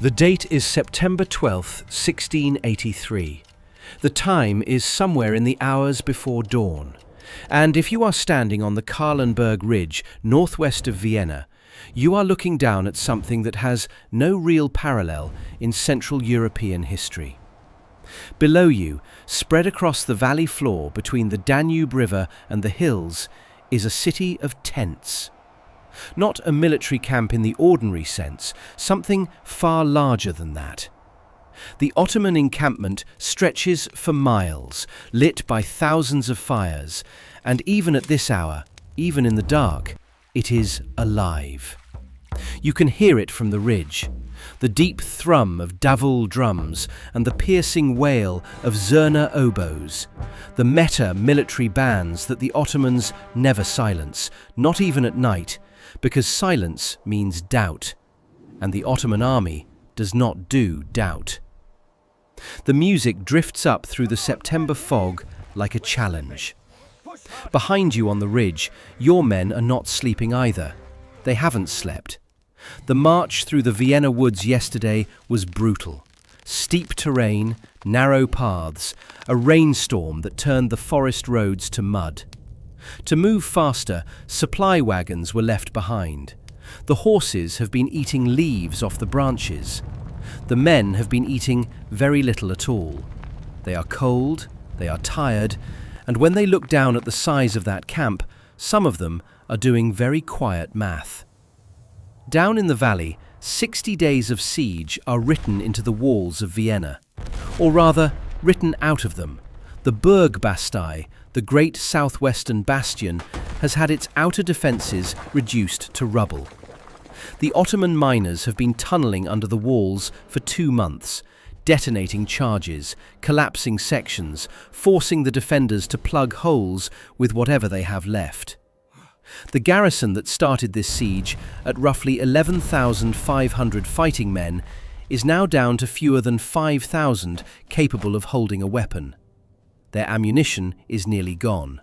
The date is September 12th, 1683. The time is somewhere in the hours before dawn. And if you are standing on the Kahlenberg Ridge, northwest of Vienna, you are looking down at something that has no real parallel in Central European history. Below you, spread across the valley floor between the Danube River and the hills, is a city of tents. Not a military camp in the ordinary sense, something far larger than that. The Ottoman encampment stretches for miles, lit by thousands of fires, and even at this hour, even in the dark, it is alive. You can hear it from the ridge, the deep thrum of davul drums and the piercing wail of zurna oboes, the military bands that the Ottomans never silence, not even at night, because silence means doubt, and the Ottoman army does not do doubt. The music drifts up through the September fog like a challenge. Behind you on the ridge, your men are not sleeping either. They haven't slept. The march through the Vienna woods yesterday was brutal. Steep terrain, narrow paths, a rainstorm that turned the forest roads to mud. To move faster, supply wagons were left behind. The horses have been eating leaves off the branches. The men have been eating very little at all. They are cold, they are tired, and when they look down at the size of that camp, some of them are doing very quiet math. Down in the valley, 60 days of siege are written into the walls of Vienna, or rather, written out of them. The Burgbastei, the great southwestern bastion, has had its outer defences reduced to rubble. The Ottoman miners have been tunnelling under the walls for 2 months, detonating charges, collapsing sections, forcing the defenders to plug holes with whatever they have left. The garrison that started this siege at roughly 11,500 fighting men is now down to fewer than 5,000 capable of holding a weapon. Their ammunition is nearly gone.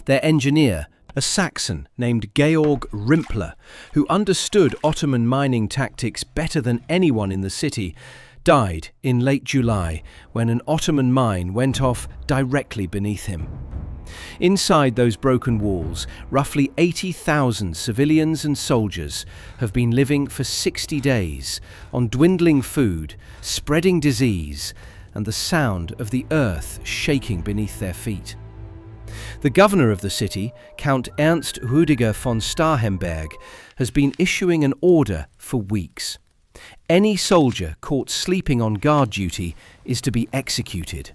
Their engineer, a Saxon named Georg Rimpler, who understood Ottoman mining tactics better than anyone in the city, died in late July when an Ottoman mine went off directly beneath him. Inside those broken walls, roughly 80,000 civilians and soldiers have been living for 60 days on dwindling food, spreading disease, and the sound of the earth shaking beneath their feet. The governor of the city, Count Ernst Rüdiger von Starhemberg, has been issuing an order for weeks. Any soldier caught sleeping on guard duty is to be executed.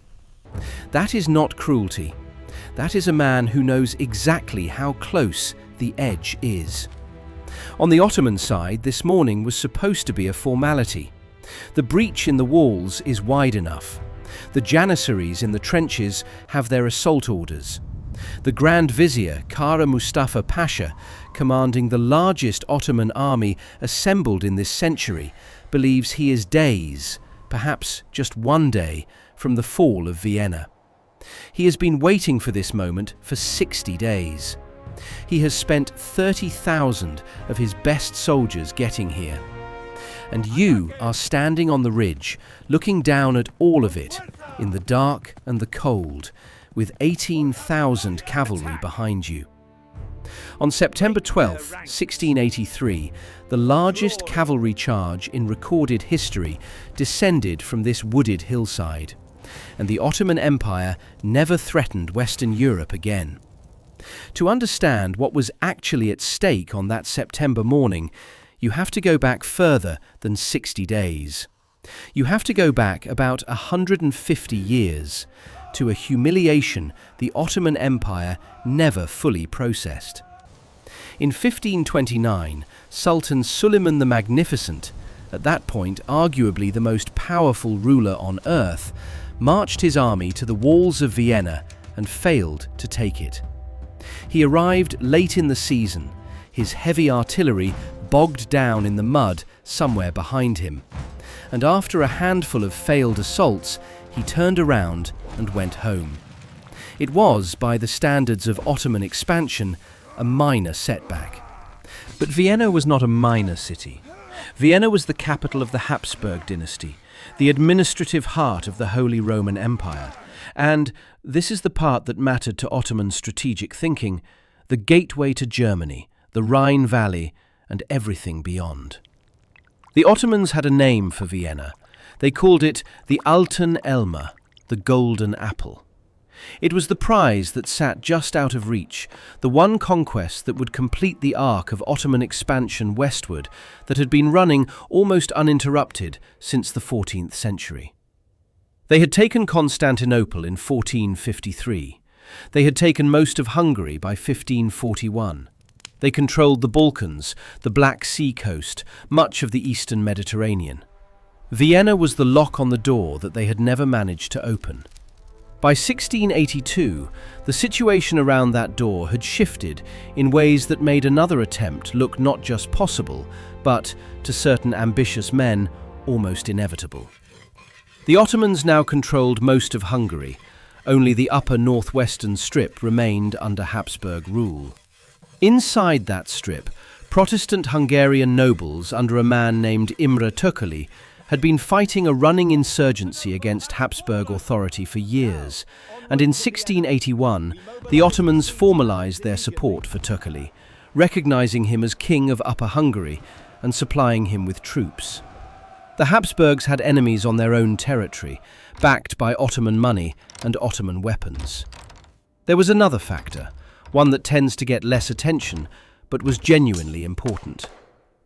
That is not cruelty. That is a man who knows exactly how close the edge is. On the Ottoman side, this morning was supposed to be a formality. The breach in the walls is wide enough. The janissaries in the trenches have their assault orders. The Grand Vizier, Kara Mustafa Pasha, commanding the largest Ottoman army assembled in this century, believes he is days, perhaps just one day, from the fall of Vienna. He has been waiting for this moment for 60 days. He has spent 30,000 of his best soldiers getting here. And you are standing on the ridge, looking down at all of it, in the dark and the cold, with 18,000 cavalry behind you. On September 12, 1683, the largest cavalry charge in recorded history descended from this wooded hillside, and the Ottoman Empire never threatened Western Europe again. To understand what was actually at stake on that September morning, you have to go back further than 60 days. You have to go back about 150 years, to a humiliation the Ottoman Empire never fully processed. In 1529, Sultan Suleiman the Magnificent, at that point arguably the most powerful ruler on earth, marched his army to the walls of Vienna and failed to take it. He arrived late in the season, his heavy artillery bogged down in the mud somewhere behind him, and after a handful of failed assaults, he turned around and went home. It was, by the standards of Ottoman expansion, a minor setback. But Vienna was not a minor city. Vienna was the capital of the Habsburg dynasty, the administrative heart of the Holy Roman Empire, and, this is the part that mattered to Ottoman strategic thinking, the gateway to Germany, the Rhine Valley, and everything beyond. The Ottomans had a name for Vienna. They called it the Alten Elmer, the Golden Apple. It was the prize that sat just out of reach, the one conquest that would complete the arc of Ottoman expansion westward that had been running almost uninterrupted since the 14th century. They had taken Constantinople in 1453. They had taken most of Hungary by 1541. They controlled the Balkans, the Black Sea coast, much of the eastern Mediterranean. Vienna was the lock on the door that they had never managed to open. By 1682, the situation around that door had shifted in ways that made another attempt look not just possible, but, to certain ambitious men, almost inevitable. The Ottomans now controlled most of Hungary. Only the upper northwestern strip remained under Habsburg rule. Inside that strip, Protestant Hungarian nobles under a man named Imre Tököly had been fighting a running insurgency against Habsburg authority for years, and in 1681 the Ottomans formalized their support for Tököly, recognizing him as king of Upper Hungary and supplying him with troops. The Habsburgs had enemies on their own territory, backed by Ottoman money and Ottoman weapons. There was another factor, one that tends to get less attention, but was genuinely important.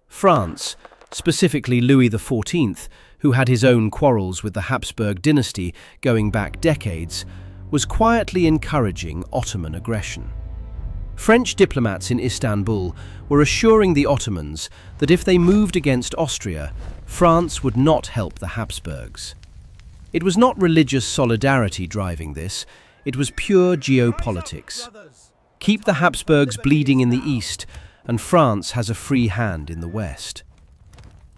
France, specifically Louis XIV, who had his own quarrels with the Habsburg dynasty going back decades, was quietly encouraging Ottoman aggression. French diplomats in Istanbul were assuring the Ottomans that if they moved against Austria, France would not help the Habsburgs. It was not religious solidarity driving this, it was pure geopolitics. Keep the Habsburgs bleeding in the east, and France has a free hand in the west.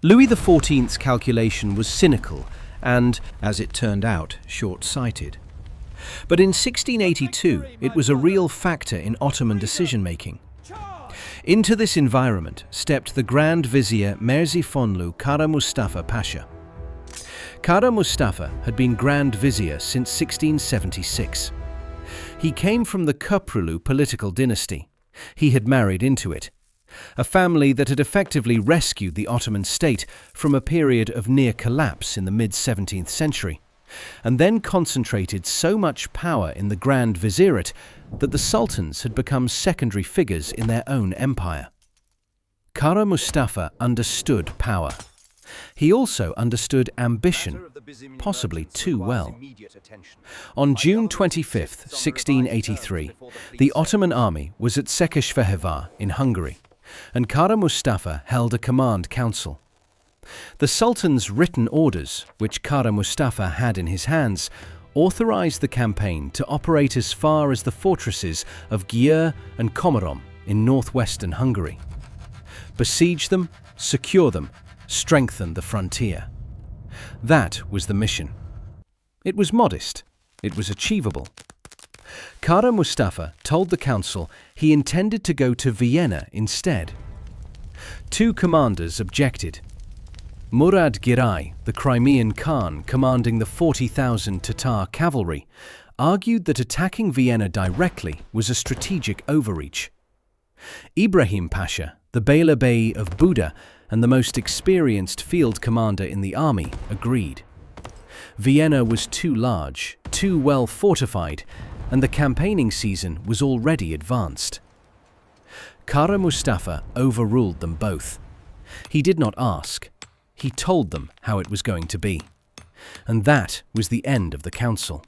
Louis XIV's calculation was cynical and, as it turned out, short-sighted. But in 1682, it was a real factor in Ottoman decision-making. Into this environment stepped the Grand Vizier Merzifonlu Kara Mustafa Pasha. Kara Mustafa had been Grand Vizier since 1676. He came from the Köprülü political dynasty. He had married into it, a family that had effectively rescued the Ottoman state from a period of near collapse in the mid-17th century, and then concentrated so much power in the Grand Vizierate that the sultans had become secondary figures in their own empire. Kara Mustafa understood power. He also understood ambition, possibly too well. On June 25, 1683, the Ottoman army was at Székesfehérvár in Hungary, and Kara Mustafa held a command council. The Sultan's written orders, which Kara Mustafa had in his hands, authorized the campaign to operate as far as the fortresses of Győr and Komárom in northwestern Hungary. Besiege them, secure them, strengthen the frontier. That was the mission. It was modest. It was achievable. Kara Mustafa told the council he intended to go to Vienna instead. Two commanders objected. Murad Giray, the Crimean Khan commanding the 40,000 Tatar cavalry, argued that attacking Vienna directly was a strategic overreach. Ibrahim Pasha, the Beylerbey of Buda and the most experienced field commander in the army, agreed. Vienna was too large, too well fortified, and the campaigning season was already advanced. Kara Mustafa overruled them both. He did not ask. He told them how it was going to be. And that was the end of the council.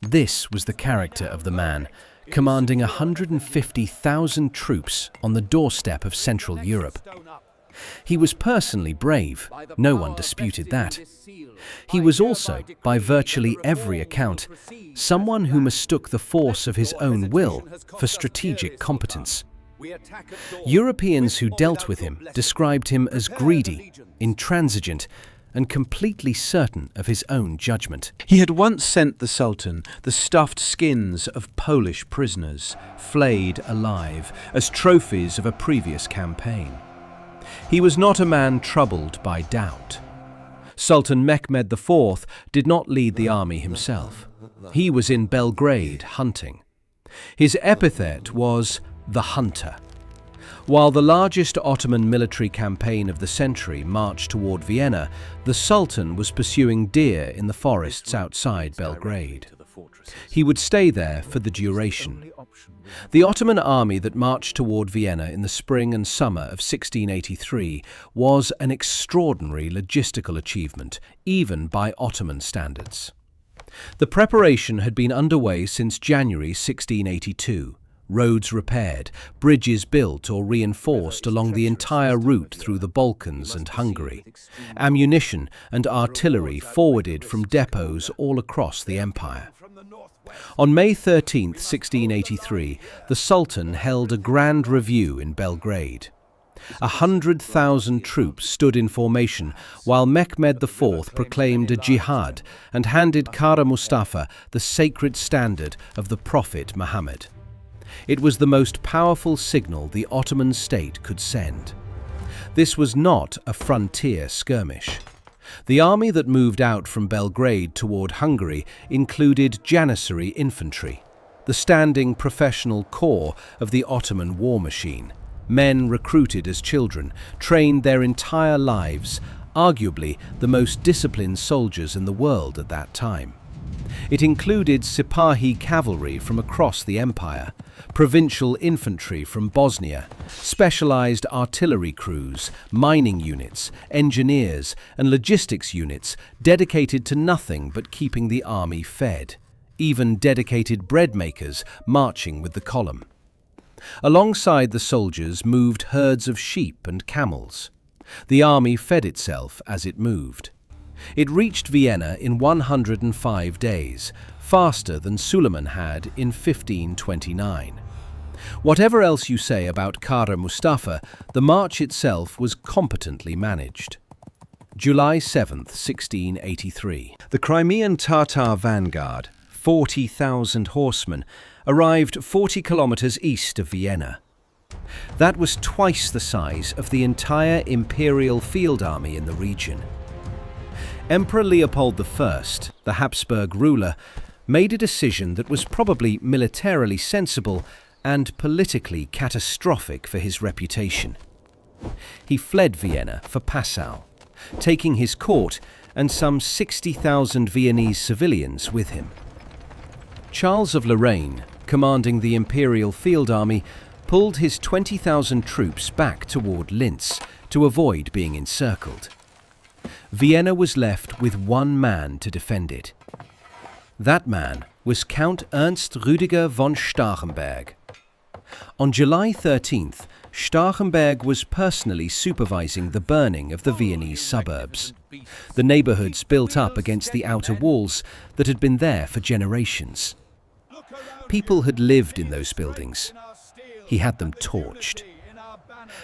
This was the character of the man, commanding 150,000 troops on the doorstep of Central Europe. He was personally brave, no one disputed that. He was also, by virtually every account, someone who mistook the force of his own will for strategic competence. Europeans who dealt with him described him as greedy, intransigent, and completely certain of his own judgment. He had once sent the Sultan the stuffed skins of Polish prisoners, flayed alive, as trophies of a previous campaign. He was not a man troubled by doubt. Sultan Mehmed IV did not lead the army himself. He was in Belgrade hunting. His epithet was the Hunter. While the largest Ottoman military campaign of the century marched toward Vienna, the Sultan was pursuing deer in the forests outside Belgrade. He would stay there for the duration. The Ottoman army that marched toward Vienna in the spring and summer of 1683 was an extraordinary logistical achievement, even by Ottoman standards. The preparation had been underway since January 1682. Roads repaired, bridges built or reinforced along the entire route through the Balkans and Hungary, ammunition and artillery forwarded from depots all across the empire. On May 13, 1683, the Sultan held a grand review in Belgrade. 100,000 troops stood in formation while Mehmed IV proclaimed a jihad and handed Kara Mustafa the sacred standard of the Prophet Muhammad. It was the most powerful signal the Ottoman state could send. This was not a frontier skirmish. The army that moved out from Belgrade toward Hungary included Janissary infantry, the standing professional corps of the Ottoman war machine. Men recruited as children, trained their entire lives, arguably the most disciplined soldiers in the world at that time. It included Sipahi cavalry from across the empire, provincial infantry from Bosnia, specialized artillery crews, mining units, engineers, and logistics units dedicated to nothing but keeping the army fed, even dedicated bread makers marching with the column. Alongside the soldiers moved herds of sheep and camels. The army fed itself as it moved. It reached Vienna in 105 days, faster than Suleiman had in 1529. Whatever else you say about Kara Mustafa, the march itself was competently managed. July 7, 1683. The Crimean Tatar vanguard, 40,000 horsemen, arrived 40 kilometers east of Vienna. That was twice the size of the entire imperial field army in the region. Emperor Leopold I, the Habsburg ruler, made a decision that was probably militarily sensible and politically catastrophic for his reputation. He fled Vienna for Passau, taking his court and some 60,000 Viennese civilians with him. Charles of Lorraine, commanding the imperial field army, pulled his 20,000 troops back toward Linz to avoid being encircled. Vienna was left with one man to defend it. That man was Count Ernst Rüdiger von Starhemberg. On July 13th, Starhemberg was personally supervising the burning of the Viennese suburbs, the neighborhoods built up against the outer walls that had been there for generations. People had lived in those buildings. He had them torched.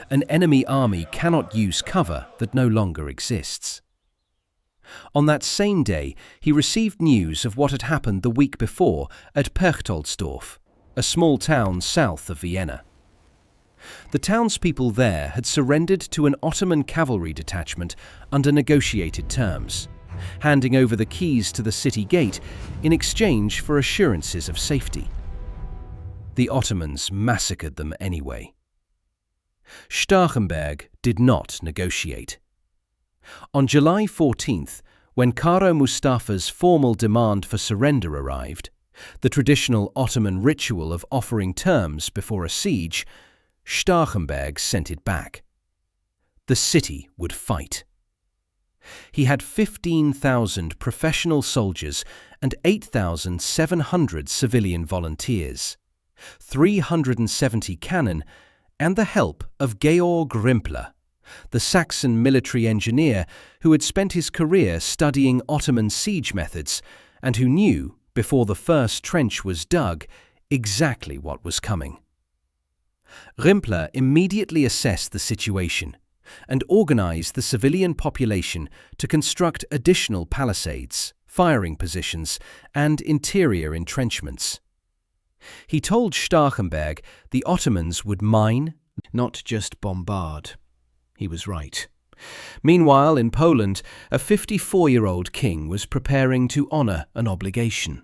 An enemy army cannot use cover that no longer exists. On that same day, he received news of what had happened the week before at Perchtoldsdorf, a small town south of Vienna. The townspeople there had surrendered to an Ottoman cavalry detachment under negotiated terms, handing over the keys to the city gate in exchange for assurances of safety. The Ottomans massacred them anyway. Starhemberg did not negotiate. On July 14th, when Kara Mustafa's formal demand for surrender arrived, the traditional Ottoman ritual of offering terms before a siege, Starhemberg sent it back. The city would fight. He had 15,000 professional soldiers and 8,700 civilian volunteers, 370 cannon, and the help of Georg Rimpler, the Saxon military engineer who had spent his career studying Ottoman siege methods and who knew, before the first trench was dug, exactly what was coming. Rimpler immediately assessed the situation and organized the civilian population to construct additional palisades, firing positions, and interior entrenchments. He told Starhemberg the Ottomans would mine, not just bombard. He was right. Meanwhile, in Poland, a 54-year-old king was preparing to honour an obligation.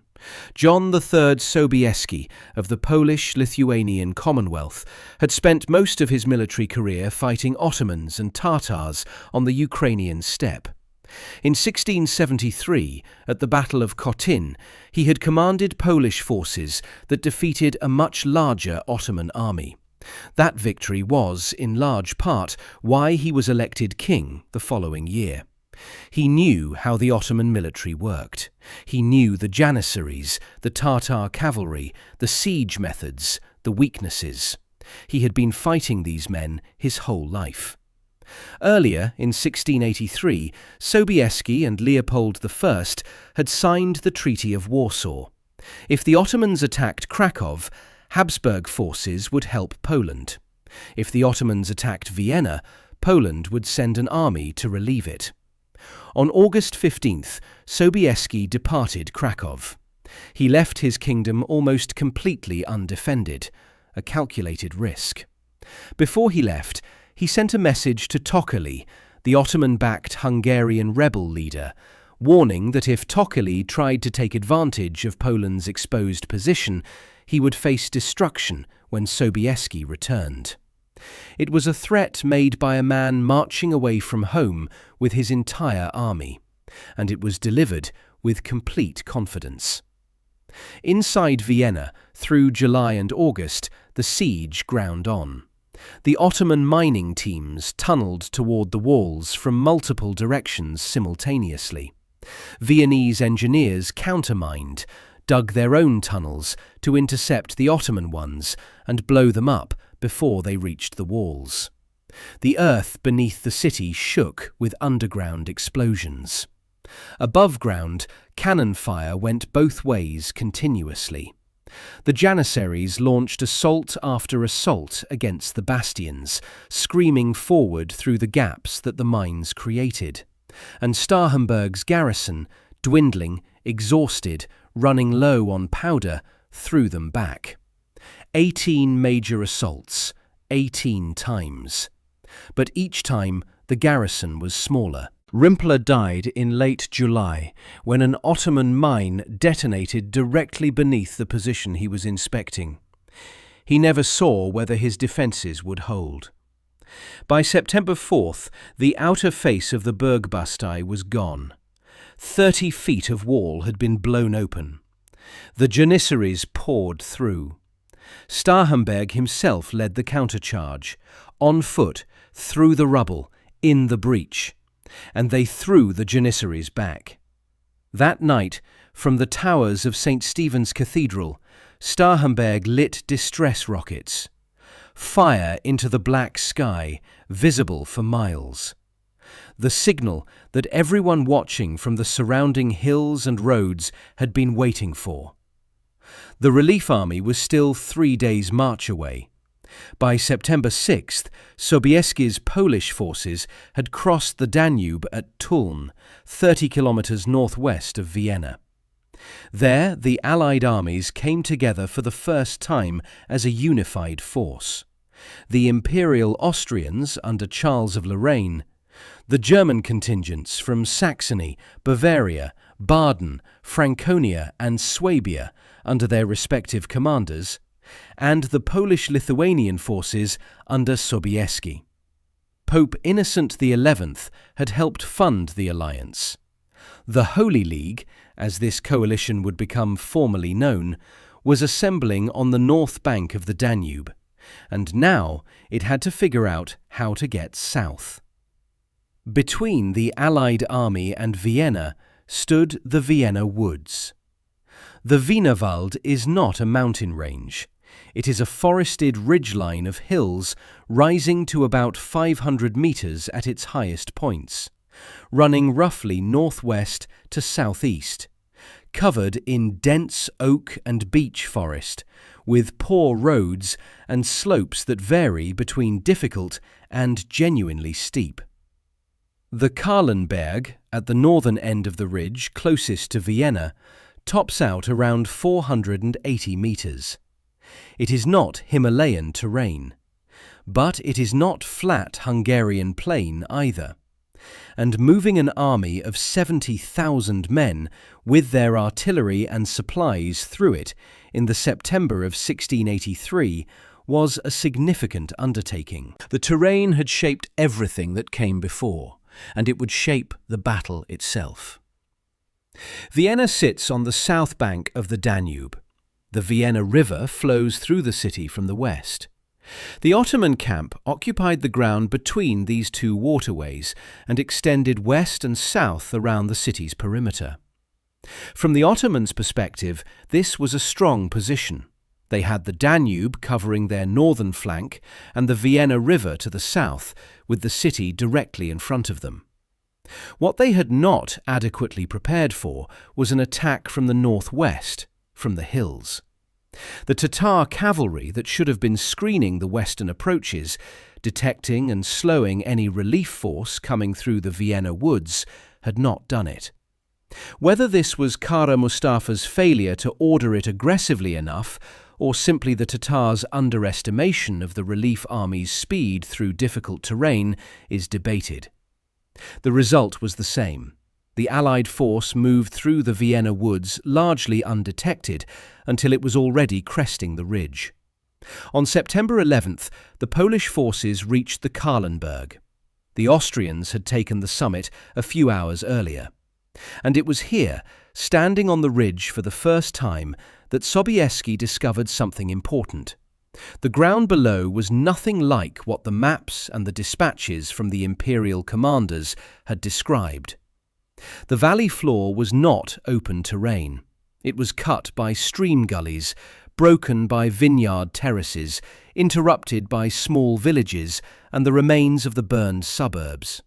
John III Sobieski of the Polish-Lithuanian Commonwealth had spent most of his military career fighting Ottomans and Tatars on the Ukrainian steppe. In 1673, at the Battle of Khotyn, he had commanded Polish forces that defeated a much larger Ottoman army. That victory was, in large part, why he was elected king the following year. He knew how the Ottoman military worked. He knew the Janissaries, the Tatar cavalry, the siege methods, the weaknesses. He had been fighting these men his whole life. Earlier, in 1683, Sobieski and Leopold I had signed the Treaty of Warsaw. If the Ottomans attacked Kraków, Habsburg forces would help Poland. If the Ottomans attacked Vienna, Poland would send an army to relieve it. On August 15th, Sobieski departed Kraków. He left his kingdom almost completely undefended, a calculated risk. Before he left, he sent a message to Tokaly, the Ottoman-backed Hungarian rebel leader, warning that if Tokaly tried to take advantage of Poland's exposed position, he would face destruction when Sobieski returned. It was a threat made by a man marching away from home with his entire army, and it was delivered with complete confidence. Inside Vienna, through July and August, the siege ground on. The Ottoman mining teams tunnelled toward the walls from multiple directions simultaneously. Viennese engineers countermined, dug their own tunnels to intercept the Ottoman ones and blow them up before they reached the walls. The earth beneath the city shook with underground explosions. Above ground, cannon fire went both ways continuously. The Janissaries launched assault after assault against the bastions, screaming forward through the gaps that the mines created. And Starhemberg's garrison, dwindling, exhausted, running low on powder, threw them back. 18 major assaults, 18 times. But each time the garrison was smaller. Rimpler died in late July when an Ottoman mine detonated directly beneath the position he was inspecting. He never saw whether his defences would hold. By September 4th, the outer face of the Burgbastei was gone. 30 feet of wall had been blown open. The Janissaries poured through. Starhemberg himself led the countercharge, on foot, through the rubble, in the breach, and they threw the Janissaries back. That night, from the towers of St. Stephen's Cathedral, Starhemberg lit distress rockets. Fire into the black sky, visible for miles. The signal that everyone watching from the surrounding hills and roads had been waiting for. The relief army was still 3 days' march away. By September 6th, Sobieski's Polish forces had crossed the Danube at Tulln, 30 kilometers northwest of Vienna. There, the Allied armies came together for the first time as a unified force. The Imperial Austrians under Charles of Lorraine, the German contingents from Saxony, Bavaria, Baden, Franconia and Swabia under their respective commanders, and the Polish-Lithuanian forces under Sobieski. Pope Innocent XI had helped fund the alliance. The Holy League, as this coalition would become formally known, was assembling on the north bank of the Danube, and now it had to figure out how to get south. Between the Allied army and Vienna stood the Vienna woods. The Wienerwald is not a mountain range. It is a forested ridgeline of hills rising to about 500 meters at its highest points, running roughly northwest to southeast, covered in dense oak and beech forest, with poor roads and slopes that vary between difficult and genuinely steep. The Kahlenberg, at the northern end of the ridge closest to Vienna, tops out around 480 meters. It is not Himalayan terrain. but it is not flat Hungarian plain either. And moving an army of 70,000 men with their artillery and supplies through it in the September of 1683 was a significant undertaking. The terrain had shaped everything that came before, and it would shape the battle itself. Vienna sits on the south bank of the Danube. The Vienna River flows through the city from the west. The Ottoman camp occupied the ground between these two waterways and extended west and south around the city's perimeter. From the Ottomans' perspective, this was a strong position. They had the Danube covering their northern flank and the Vienna River to the south, with the city directly in front of them. What they had not adequately prepared for was an attack from the northwest, from the hills. The Tatar cavalry that should have been screening the western approaches, detecting and slowing any relief force coming through the Vienna woods, had not done it. Whether this was Kara Mustafa's failure to order it aggressively enough, or simply the Tatars' underestimation of the relief army's speed through difficult terrain, is debated. The result was the same. The Allied force moved through the Vienna woods largely undetected until it was already cresting the ridge. On September 11th, the Polish forces reached the Kahlenberg. The Austrians had taken the summit a few hours earlier. And it was here, standing on the ridge for the first time, that Sobieski discovered something important. The ground below was nothing like what the maps and the dispatches from the imperial commanders had described. The valley floor was not open terrain. It was cut by stream gullies, broken by vineyard terraces, interrupted by small villages and the remains of the burned suburbs.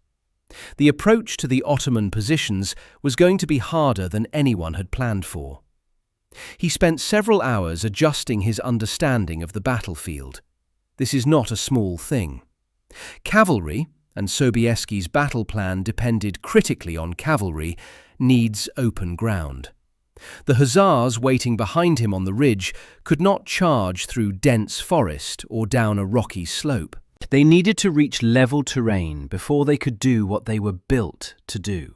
The approach to the Ottoman positions was going to be harder than anyone had planned for. He spent several hours adjusting his understanding of the battlefield. This is not a small thing. Cavalry, and Sobieski's battle plan depended critically on cavalry, needs open ground. The Hussars waiting behind him on the ridge could not charge through dense forest or down a rocky slope. They needed to reach level terrain before they could do what they were built to do.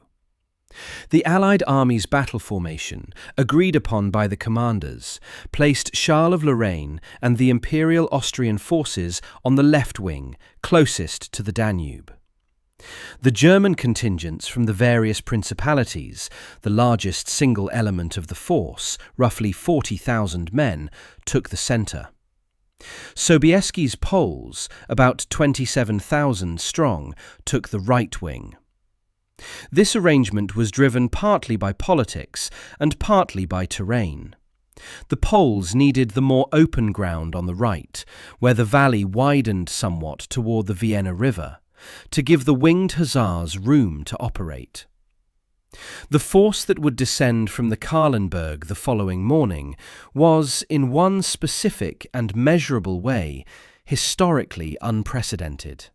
The Allied army's battle formation, agreed upon by the commanders, placed Charles of Lorraine and the Imperial Austrian forces on the left wing, closest to the Danube. The German contingents from the various principalities, the largest single element of the force, roughly 40,000 men, took the centre. Sobieski's Poles, about 27,000 strong, took the right wing. This arrangement was driven partly by politics and partly by terrain. The Poles needed the more open ground on the right, where the valley widened somewhat toward the Vienna River, to give the Winged Hussars room to operate. The force that would descend from the Kahlenberg the following morning was, in one specific and measurable way, historically unprecedented.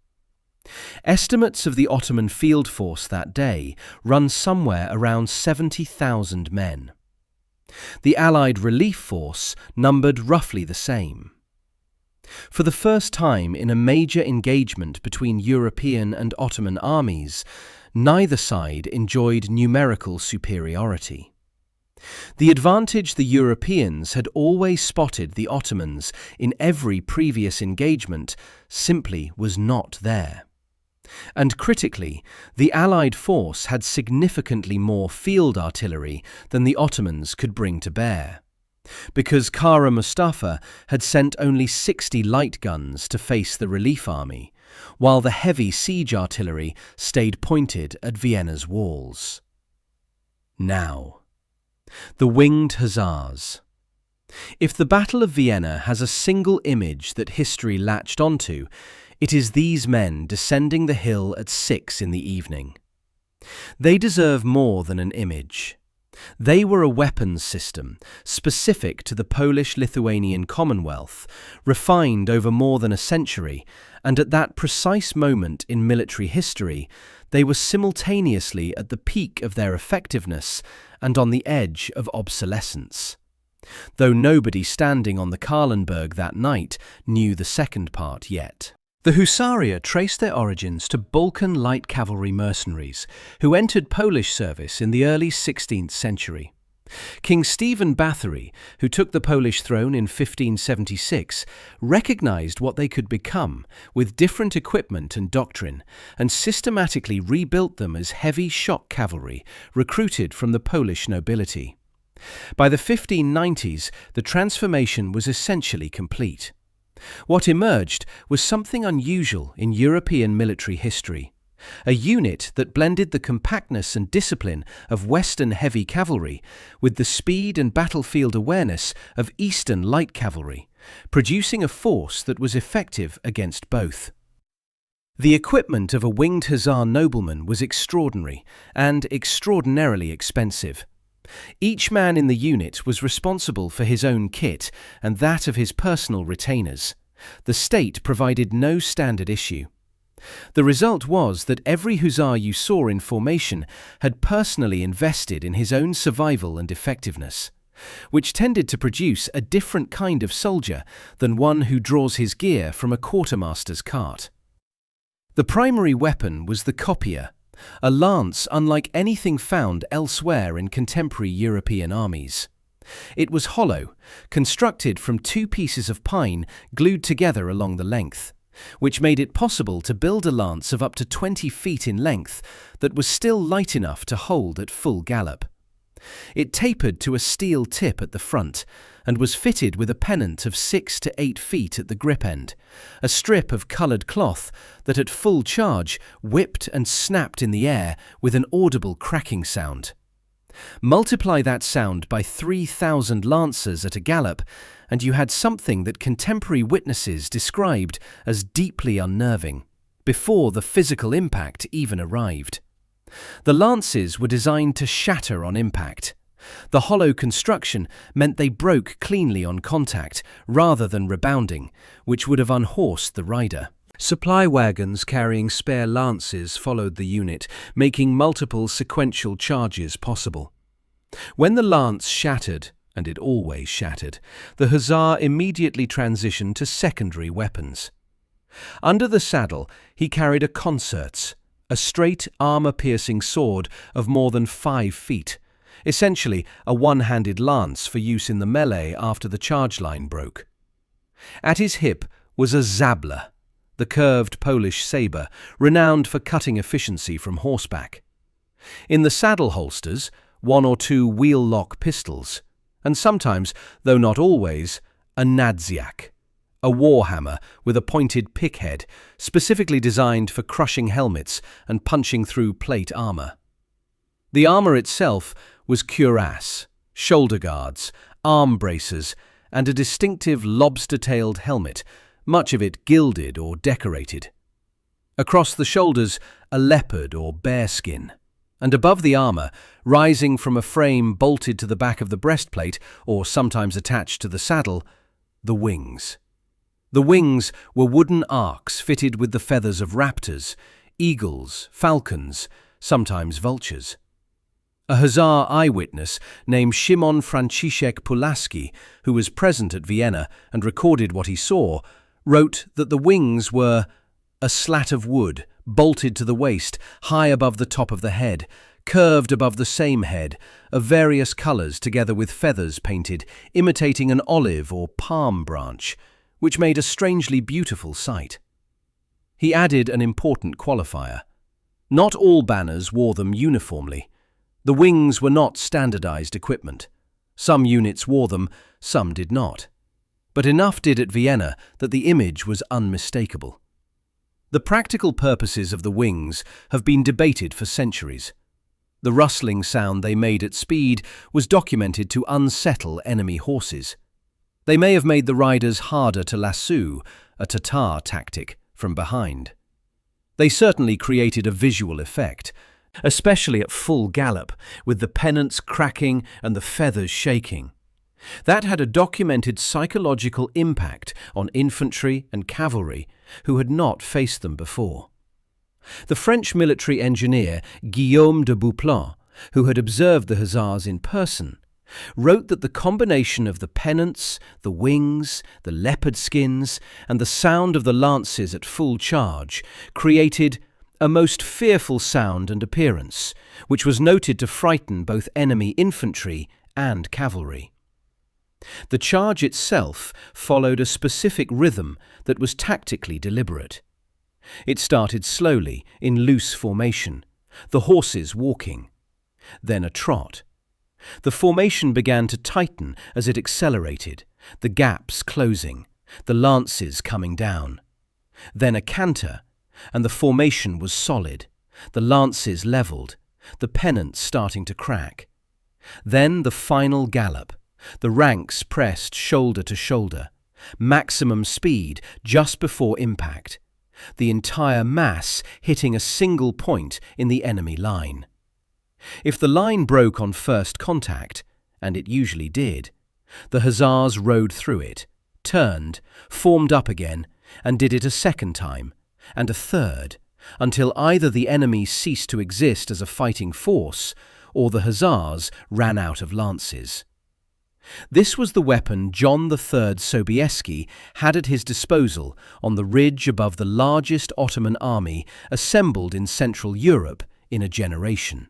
Estimates of the Ottoman field force that day run somewhere around 70,000 men. The Allied relief force numbered roughly the same. For the first time in a major engagement between European and Ottoman armies, neither side enjoyed numerical superiority. The advantage the Europeans had always spotted the Ottomans in every previous engagement simply was not there. And critically, the Allied force had significantly more field artillery than the Ottomans could bring to bear, because Kara Mustafa had sent only 60 light guns to face the relief army, while the heavy siege artillery stayed pointed at Vienna's walls. Now, the Winged Hussars. If the Battle of Vienna has a single image that history latched onto, it is these men descending the hill at 6 in the evening. They deserve more than an image. They were a weapons system specific to the Polish-Lithuanian Commonwealth, refined over more than a century, and at that precise moment in military history, they were simultaneously at the peak of their effectiveness and on the edge of obsolescence. Though nobody standing on the Kahlenberg that night knew the second part yet. The Husaria trace their origins to Balkan light cavalry mercenaries who entered Polish service in the early 16th century. King Stephen Bathory, who took the Polish throne in 1576, recognized what they could become with different equipment and doctrine, and systematically rebuilt them as heavy shock cavalry recruited from the Polish nobility. By the 1590s, the transformation was essentially complete. What emerged was something unusual in European military history. A unit that blended the compactness and discipline of Western heavy cavalry with the speed and battlefield awareness of Eastern light cavalry, producing a force that was effective against both. The equipment of a winged hussar nobleman was extraordinary and extraordinarily expensive. Each man in the unit was responsible for his own kit and that of his personal retainers. The state provided no standard issue. The result was that every hussar you saw in formation had personally invested in his own survival and effectiveness, which tended to produce a different kind of soldier than one who draws his gear from a quartermaster's cart. The primary weapon was the copier, a lance unlike anything found elsewhere in contemporary European armies. It was hollow, constructed from two pieces of pine glued together along the length, which made it possible to build a lance of up to 20 feet in length that was still light enough to hold at full gallop. It tapered to a steel tip at the front and was fitted with a pennant of 6 to 8 feet at the grip end, a strip of coloured cloth that at full charge whipped and snapped in the air with an audible cracking sound. Multiply that sound by 3,000 lancers at a gallop, and you had something that contemporary witnesses described as deeply unnerving, before the physical impact even arrived. The lances were designed to shatter on impact. The hollow construction meant they broke cleanly on contact, rather than rebounding, which would have unhorsed the rider. Supply wagons carrying spare lances followed the unit, making multiple sequential charges possible. When the lance shattered, and it always shattered, the hussar immediately transitioned to secondary weapons. Under the saddle, he carried a concerts, a straight, armour-piercing sword of more than 5 feet, essentially a one-handed lance for use in the melee after the charge line broke. At his hip was a zabla, the curved Polish sabre, renowned for cutting efficiency from horseback. In the saddle holsters, 1 or 2 wheel-lock pistols, and sometimes, though not always, a nadziak, a warhammer with a pointed pick head, specifically designed for crushing helmets and punching through plate armour. The armour itself was cuirass, shoulder guards, arm braces, and a distinctive lobster-tailed helmet, much of it gilded or decorated. Across the shoulders, a leopard or bearskin, and above the armour, rising from a frame bolted to the back of the breastplate or sometimes attached to the saddle, the wings. The wings were wooden arcs fitted with the feathers of raptors, eagles, falcons, sometimes vultures. A hussar eyewitness named Szymon Franciszek Pulaski, who was present at Vienna and recorded what he saw, wrote that the wings were a slat of wood, bolted to the waist, high above the top of the head, curved above the same head, of various colours together with feathers painted, imitating an olive or palm branch, which made a strangely beautiful sight. He added an important qualifier. Not all banners wore them uniformly. The wings were not standardized equipment. Some units wore them, some did not. But enough did at Vienna that the image was unmistakable. The practical purposes of the wings have been debated for centuries. The rustling sound they made at speed was documented to unsettle enemy horses. They may have made the riders harder to lasso, a Tatar tactic, from behind. They certainly created a visual effect, especially at full gallop, with the pennants cracking and the feathers shaking. That had a documented psychological impact on infantry and cavalry who had not faced them before. The French military engineer Guillaume de Bouplain, who had observed the hussars in person, wrote that the combination of the pennants, the wings, the leopard skins, and the sound of the lances at full charge created a most fearful sound and appearance, which was noted to frighten both enemy infantry and cavalry. The charge itself followed a specific rhythm that was tactically deliberate. It started slowly, in loose formation, the horses walking, then a trot. The formation began to tighten as it accelerated, the gaps closing, the lances coming down. Then a canter, and the formation was solid, the lances levelled, the pennants starting to crack. Then the final gallop, the ranks pressed shoulder to shoulder, maximum speed just before impact, the entire mass hitting a single point in the enemy line. If the line broke on first contact, and it usually did, the Hussars rode through it, turned, formed up again, and did it a second time, and a third, until either the enemy ceased to exist as a fighting force, or the Hussars ran out of lances. This was the weapon John III Sobieski had at his disposal on the ridge above the largest Ottoman army assembled in Central Europe in a generation.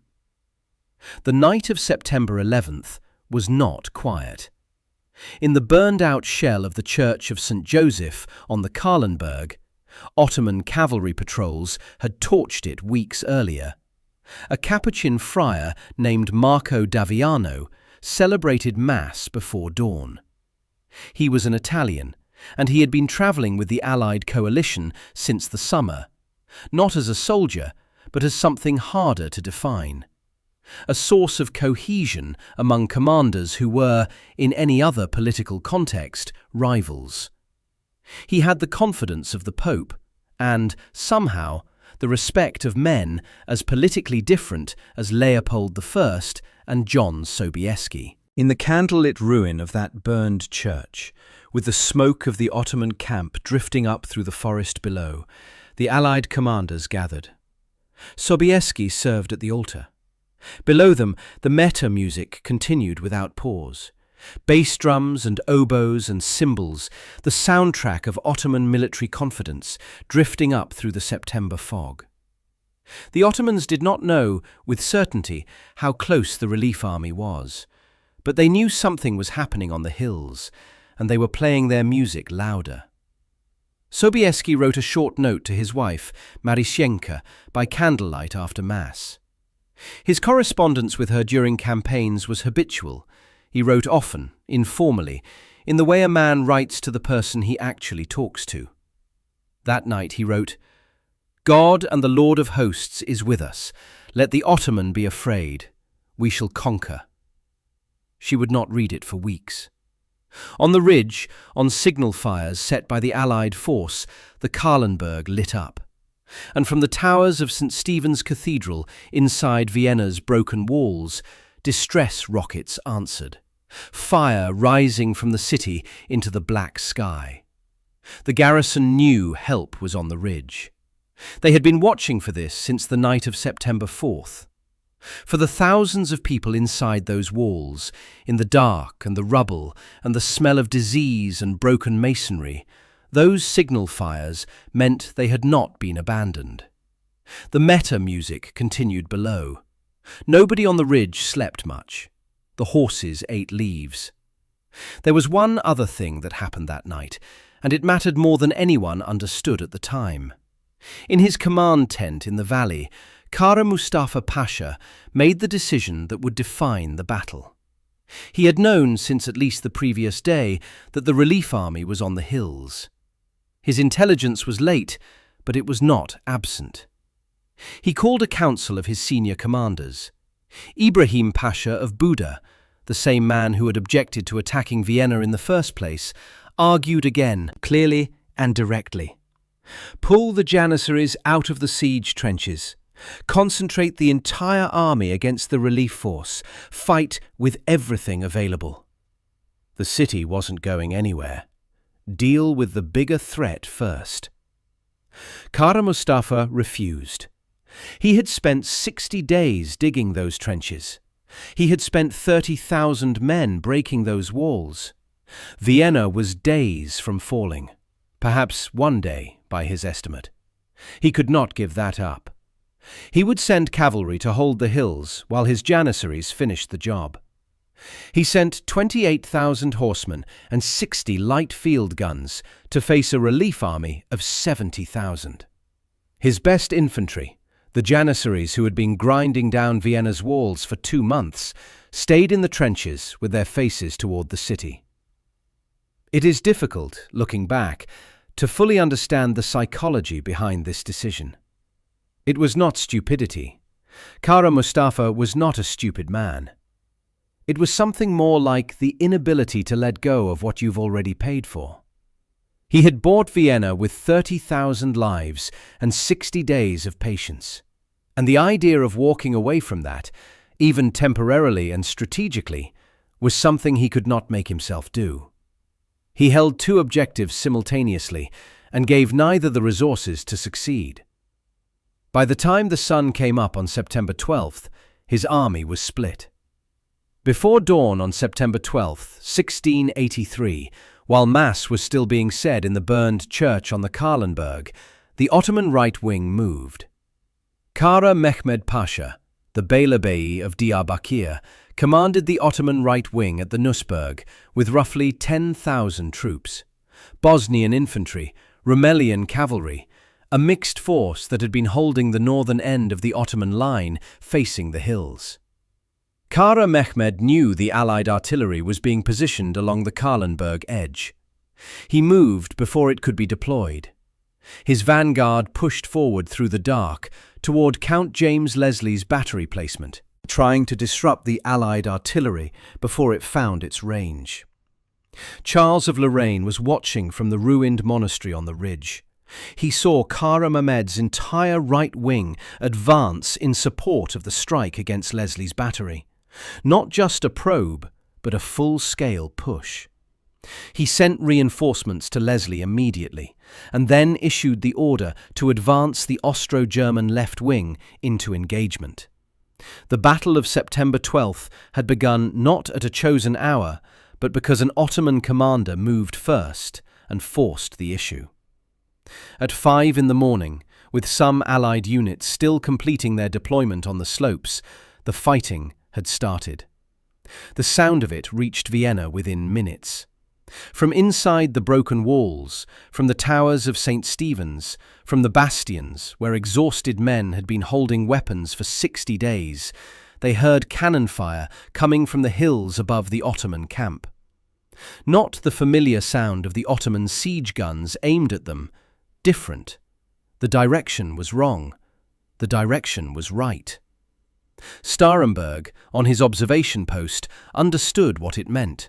The night of September 11th was not quiet. In the burned-out shell of the Church of St. Joseph on the Kahlenberg, Ottoman cavalry patrols had torched it weeks earlier. A Capuchin friar named Marco d'Aviano celebrated Mass before dawn. He was an Italian, and he had been travelling with the Allied coalition since the summer, not as a soldier, but as something harder to define. A source of cohesion among commanders who were, in any other political context, rivals. He had the confidence of the Pope and, somehow, the respect of men as politically different as Leopold I and John Sobieski. In the candlelit ruin of that burned church, with the smoke of the Ottoman camp drifting up through the forest below, the Allied commanders gathered. Sobieski served at the altar. Below them, the meta music continued without pause. Bass drums and oboes and cymbals, the soundtrack of Ottoman military confidence, drifting up through the September fog. The Ottomans did not know, with certainty, how close the relief army was, but they knew something was happening on the hills, and they were playing their music louder. Sobieski wrote a short note to his wife, Marisyenka, by candlelight after Mass. His correspondence with her during campaigns was habitual. He wrote often, informally, in the way a man writes to the person he actually talks to. That night he wrote, "God and the Lord of hosts is with us. Let the Ottoman be afraid. We shall conquer." She would not read it for weeks. On the ridge, on signal fires set by the Allied force, the Kahlenberg lit up. And from the towers of St. Stephen's Cathedral, inside Vienna's broken walls, distress rockets answered, fire rising from the city into the black sky. The garrison knew help was on the ridge. They had been watching for this since the night of September 4th. For the thousands of people inside those walls, in the dark and the rubble and the smell of disease and broken masonry, those signal fires meant they had not been abandoned. The meta music continued below. Nobody on the ridge slept much. The horses ate leaves. There was one other thing that happened that night, and it mattered more than anyone understood at the time. In his command tent in the valley, Kara Mustafa Pasha made the decision that would define the battle. He had known since at least the previous day that the relief army was on the hills. His intelligence was late, but it was not absent. He called a council of his senior commanders. Ibrahim Pasha of Buda, the same man who had objected to attacking Vienna in the first place, argued again, clearly and directly. Pull the Janissaries out of the siege trenches. Concentrate the entire army against the relief force. Fight with everything available. The city wasn't going anywhere. Deal with the bigger threat first. Kara Mustafa refused. He had spent 60 days digging those trenches. He had spent 30,000 men breaking those walls. Vienna was days from falling, perhaps one day by his estimate. He could not give that up. He would send cavalry to hold the hills while his janissaries finished the job. He sent 28,000 horsemen and 60 light field guns to face a relief army of 70,000. His best infantry, the janissaries who had been grinding down Vienna's walls for 2 months, stayed in the trenches with their faces toward the city. It is difficult, looking back, to fully understand the psychology behind this decision. It was not stupidity. Kara Mustafa was not a stupid man. It was something more like the inability to let go of what you've already paid for. He had bought Vienna with 30,000 lives and 60 days of patience. And the idea of walking away from that, even temporarily and strategically, was something he could not make himself do. He held 2 objectives simultaneously and gave neither the resources to succeed. By the time the sun came up on September 12th, his army was split. Before dawn on September 12th, 1683, while Mass was still being said in the burned church on the Kahlenberg, the Ottoman right wing moved. Kara Mehmed Pasha, the Beylerbey of Diyarbakir, commanded the Ottoman right wing at the Nussberg with roughly 10,000 troops. Bosnian infantry, Rumelian cavalry, a mixed force that had been holding the northern end of the Ottoman line facing the hills. Kara Mehmed knew the Allied artillery was being positioned along the Kahlenberg edge. He moved before it could be deployed. His vanguard pushed forward through the dark toward Count James Leslie's battery placement, trying to disrupt the Allied artillery before it found its range. Charles of Lorraine was watching from the ruined monastery on the ridge. He saw Kara Mehmed's entire right wing advance in support of the strike against Leslie's battery. Not just a probe, but a full-scale push. He sent reinforcements to Leslie immediately, and then issued the order to advance the Austro-German left wing into engagement. The Battle of September 12th had begun not at a chosen hour, but because an Ottoman commander moved first and forced the issue. At 5 in the morning, with some Allied units still completing their deployment on the slopes, the fighting had started. The sound of it reached Vienna within minutes. From inside the broken walls, from the towers of St. Stephen's, from the bastions where exhausted men had been holding weapons for 60 days, they heard cannon fire coming from the hills above the Ottoman camp. Not the familiar sound of the Ottoman siege guns aimed at them. Different. The direction was wrong. The direction was right. Starenberg, on his observation post, understood what it meant.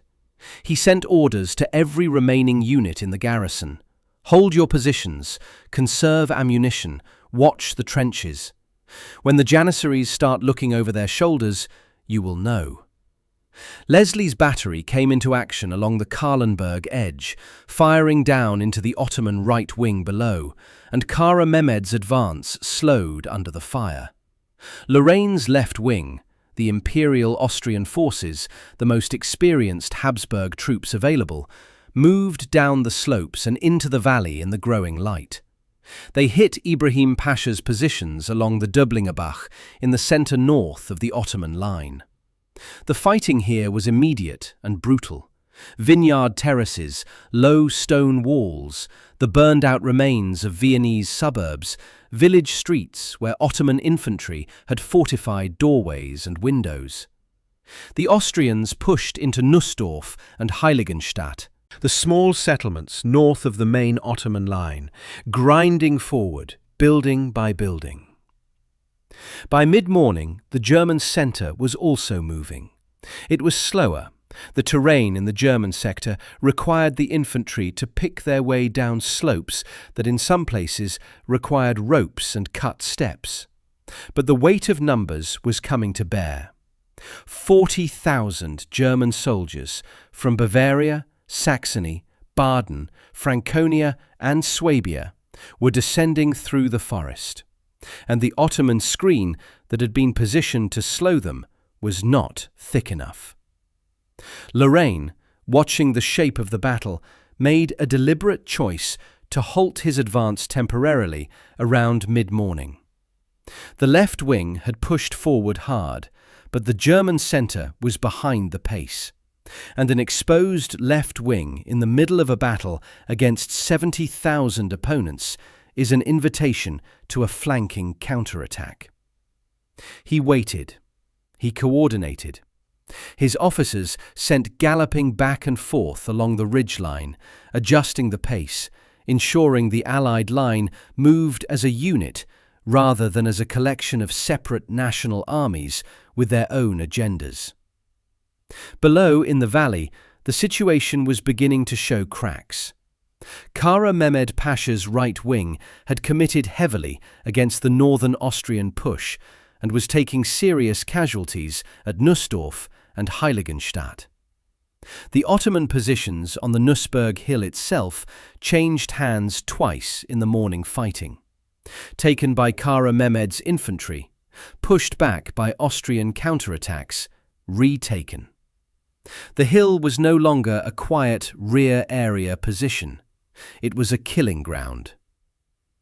He sent orders to every remaining unit in the garrison. Hold your positions, conserve ammunition, watch the trenches. When the janissaries start looking over their shoulders, you will know. Leslie's battery came into action along the Kahlenberg edge, firing down into the Ottoman right wing below, and Kara Mehmed's advance slowed under the fire. Lorraine's left wing, the Imperial Austrian forces, the most experienced Habsburg troops available, moved down the slopes and into the valley in the growing light. They hit Ibrahim Pasha's positions along the Döblingerbach in the centre north of the Ottoman line. The fighting here was immediate and brutal. Vineyard terraces, low stone walls, the burned-out remains of Viennese suburbs, village streets where Ottoman infantry had fortified doorways and windows. The Austrians pushed into Nussdorf and Heiligenstadt, the small settlements north of the main Ottoman line, grinding forward, building by building. By mid-morning, the German centre was also moving. It was slower. The terrain in the German sector required the infantry to pick their way down slopes that in some places required ropes and cut steps. But the weight of numbers was coming to bear. 40,000 German soldiers from Bavaria, Saxony, Baden, Franconia and Swabia were descending through the forest, and the Ottoman screen that had been positioned to slow them was not thick enough. Lorraine, watching the shape of the battle, made a deliberate choice to halt his advance temporarily around mid-morning. The left wing had pushed forward hard, but the German centre was behind the pace, and an exposed left wing in the middle of a battle against 70,000 opponents is an invitation to a flanking counterattack. He waited. He coordinated. His officers sent galloping back and forth along the ridgeline, adjusting the pace, ensuring the Allied line moved as a unit rather than as a collection of separate national armies with their own agendas. Below, in the valley, the situation was beginning to show cracks. Kara Mehmed Pasha's right wing had committed heavily against the northern Austrian push and was taking serious casualties at Nussdorf and Heiligenstadt. The Ottoman positions on the Nussberg hill itself changed hands twice in the morning fighting. Taken by Kara Mehmed's infantry, pushed back by Austrian counterattacks, retaken. The hill was no longer a quiet rear area position. It was a killing ground.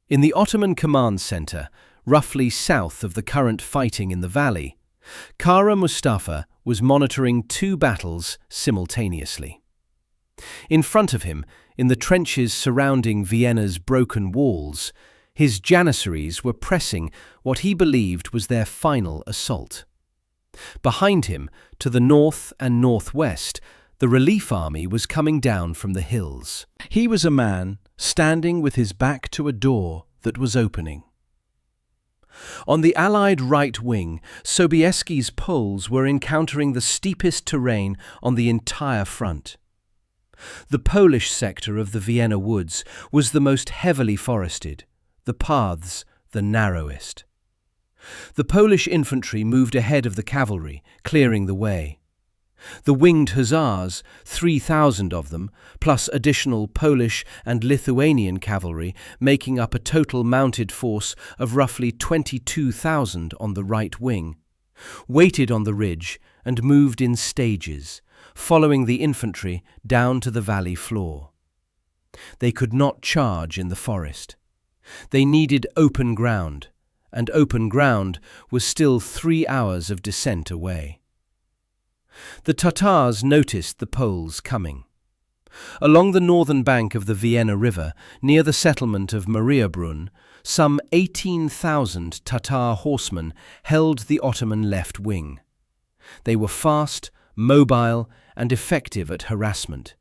In the Ottoman command centre, roughly south of the current fighting in the valley, Kara Mustafa was monitoring two battles simultaneously. In front of him, in the trenches surrounding Vienna's broken walls, his janissaries were pressing what he believed was their final assault. Behind him, to the north and northwest, the relief army was coming down from the hills. He was a man standing with his back to a door that was opening. On the Allied right wing, Sobieski's Poles were encountering the steepest terrain on the entire front. The Polish sector of the Vienna woods was the most heavily forested, the paths the narrowest. The Polish infantry moved ahead of the cavalry, clearing the way. The Winged Hussars, 3,000 of them, plus additional Polish and Lithuanian cavalry, making up a total mounted force of roughly 22,000 on the right wing, waited on the ridge and moved in stages, following the infantry down to the valley floor. They could not charge in the forest. They needed open ground, and open ground was still 3 hours of descent away. The Tatars noticed the Poles coming. Along the northern bank of the Vienna River, near the settlement of Mariabrunn, some 18,000 Tatar horsemen held the Ottoman left wing. They were fast, mobile, and effective at harassment.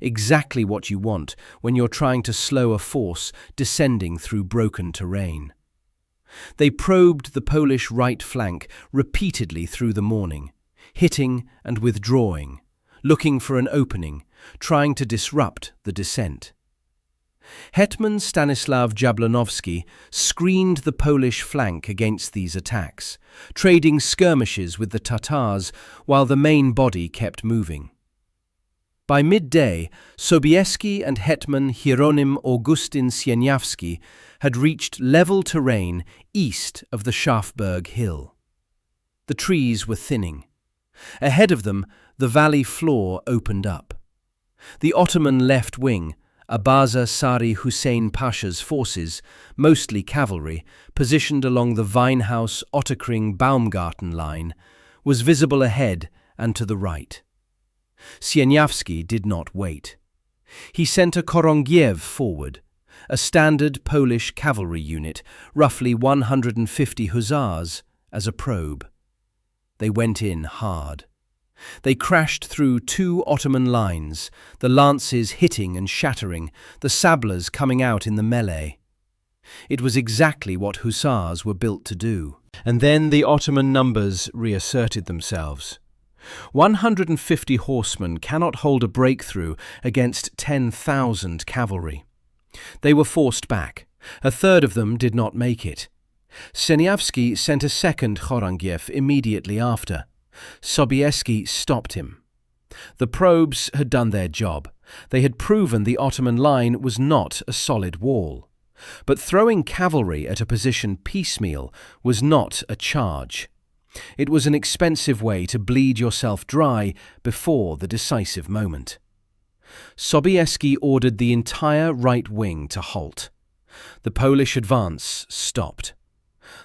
Exactly what you want when you're trying to slow a force descending through broken terrain. They probed the Polish right flank repeatedly through the morning, hitting and withdrawing, looking for an opening, trying to disrupt the descent. Hetman Stanislav Jablonowski screened the Polish flank against these attacks, trading skirmishes with the Tatars while the main body kept moving. By midday, Sobieski and Hetman Hieronym Augustin Sieniawski had reached level terrain east of the Schafberg hill. The trees were thinning. Ahead of them, the valley floor opened up. The Ottoman left wing, Abaza Sari Hussein Pasha's forces, mostly cavalry, positioned along the Weinhaus-Ottakring-Baumgarten line, was visible ahead and to the right. Sieniawski did not wait. He sent a Chorągiew forward, a standard Polish cavalry unit, roughly 150 hussars, as a probe. They went in hard. They crashed through two Ottoman lines, the lances hitting and shattering, the sablers coming out in the melee. It was exactly what hussars were built to do. And then the Ottoman numbers reasserted themselves. 150 horsemen cannot hold a breakthrough against 10,000 cavalry. They were forced back. A third of them did not make it. Sieniawski sent a second Chorągiew immediately after. Sobieski stopped him. The probes had done their job. They had proven the Ottoman line was not a solid wall. But throwing cavalry at a position piecemeal was not a charge. It was an expensive way to bleed yourself dry before the decisive moment. Sobieski ordered the entire right wing to halt. The Polish advance stopped.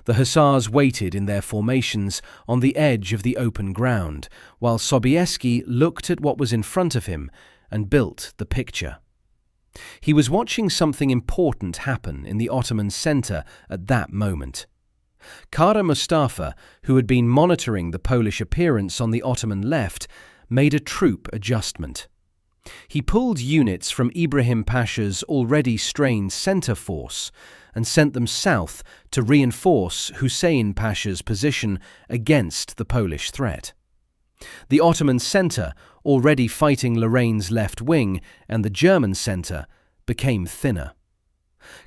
The Hussars waited in their formations on the edge of the open ground, while Sobieski looked at what was in front of him and built the picture. He was watching something important happen in the Ottoman centre at that moment. Kara Mustafa, who had been monitoring the Polish appearance on the Ottoman left, made a troop adjustment. He pulled units from Ibrahim Pasha's already strained centre force and sent them south to reinforce Hussein Pasha's position against the Polish threat. The Ottoman centre, already fighting Lorraine's left wing, and the German centre became thinner.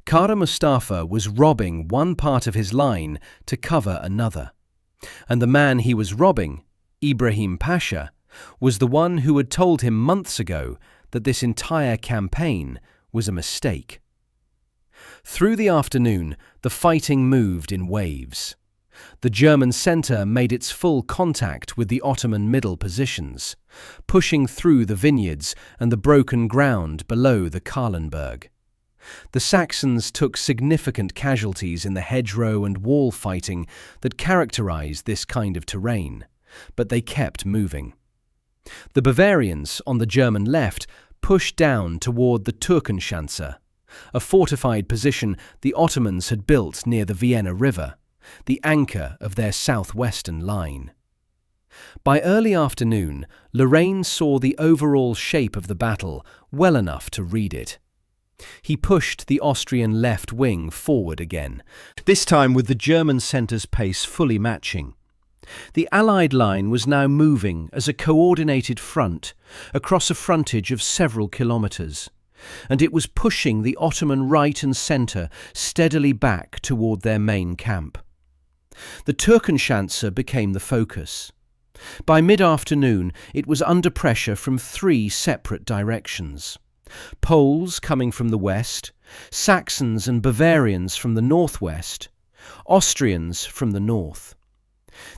Kara Mustafa was robbing one part of his line to cover another, and the man he was robbing, Ibrahim Pasha, was the one who had told him months ago that this entire campaign was a mistake. Through the afternoon, the fighting moved in waves. The German centre made its full contact with the Ottoman middle positions, pushing through the vineyards and the broken ground below the Kahlenberg. The Saxons took significant casualties in the hedgerow and wall fighting that characterized this kind of terrain, but they kept moving. The Bavarians on the German left pushed down toward the Türkenschanze, a fortified position the Ottomans had built near the Vienna River, the anchor of their southwestern line. By early afternoon, Lorraine saw the overall shape of the battle well enough to read it. He pushed the Austrian left wing forward again, this time with the German centre's pace fully matching. The Allied line was now moving as a coordinated front across a frontage of several kilometres, and it was pushing the Ottoman right and centre steadily back toward their main camp. The Türkenschanze became the focus. By mid-afternoon, it was under pressure from 3 separate directions. Poles coming from the west, Saxons and Bavarians from the northwest, Austrians from the north.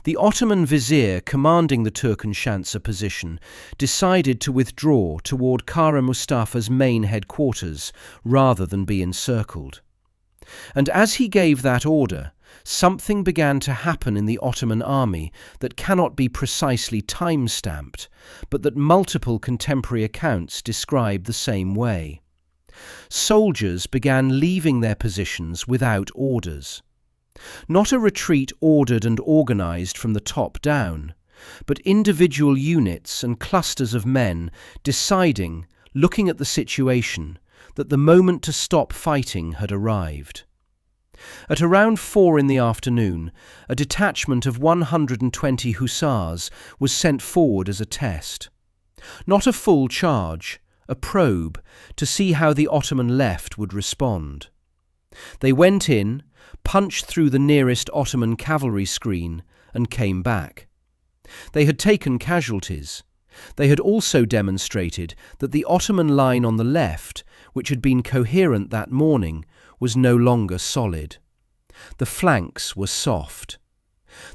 The Ottoman vizier commanding the Türkenschanze position decided to withdraw toward Kara Mustafa's main headquarters rather than be encircled. And as he gave that order, something began to happen in the Ottoman army that cannot be precisely time-stamped, but that multiple contemporary accounts describe the same way. Soldiers began leaving their positions without orders. Not a retreat ordered and organized from the top down, but individual units and clusters of men deciding, looking at the situation, that the moment to stop fighting had arrived. At around 4 in the afternoon, a detachment of 120 hussars was sent forward as a test. Not a full charge, a probe, to see how the Ottoman left would respond. They went in, punched through the nearest Ottoman cavalry screen, and came back. They had taken casualties. They had also demonstrated that the Ottoman line on the left, which had been coherent that morning, was no longer solid. The flanks were soft.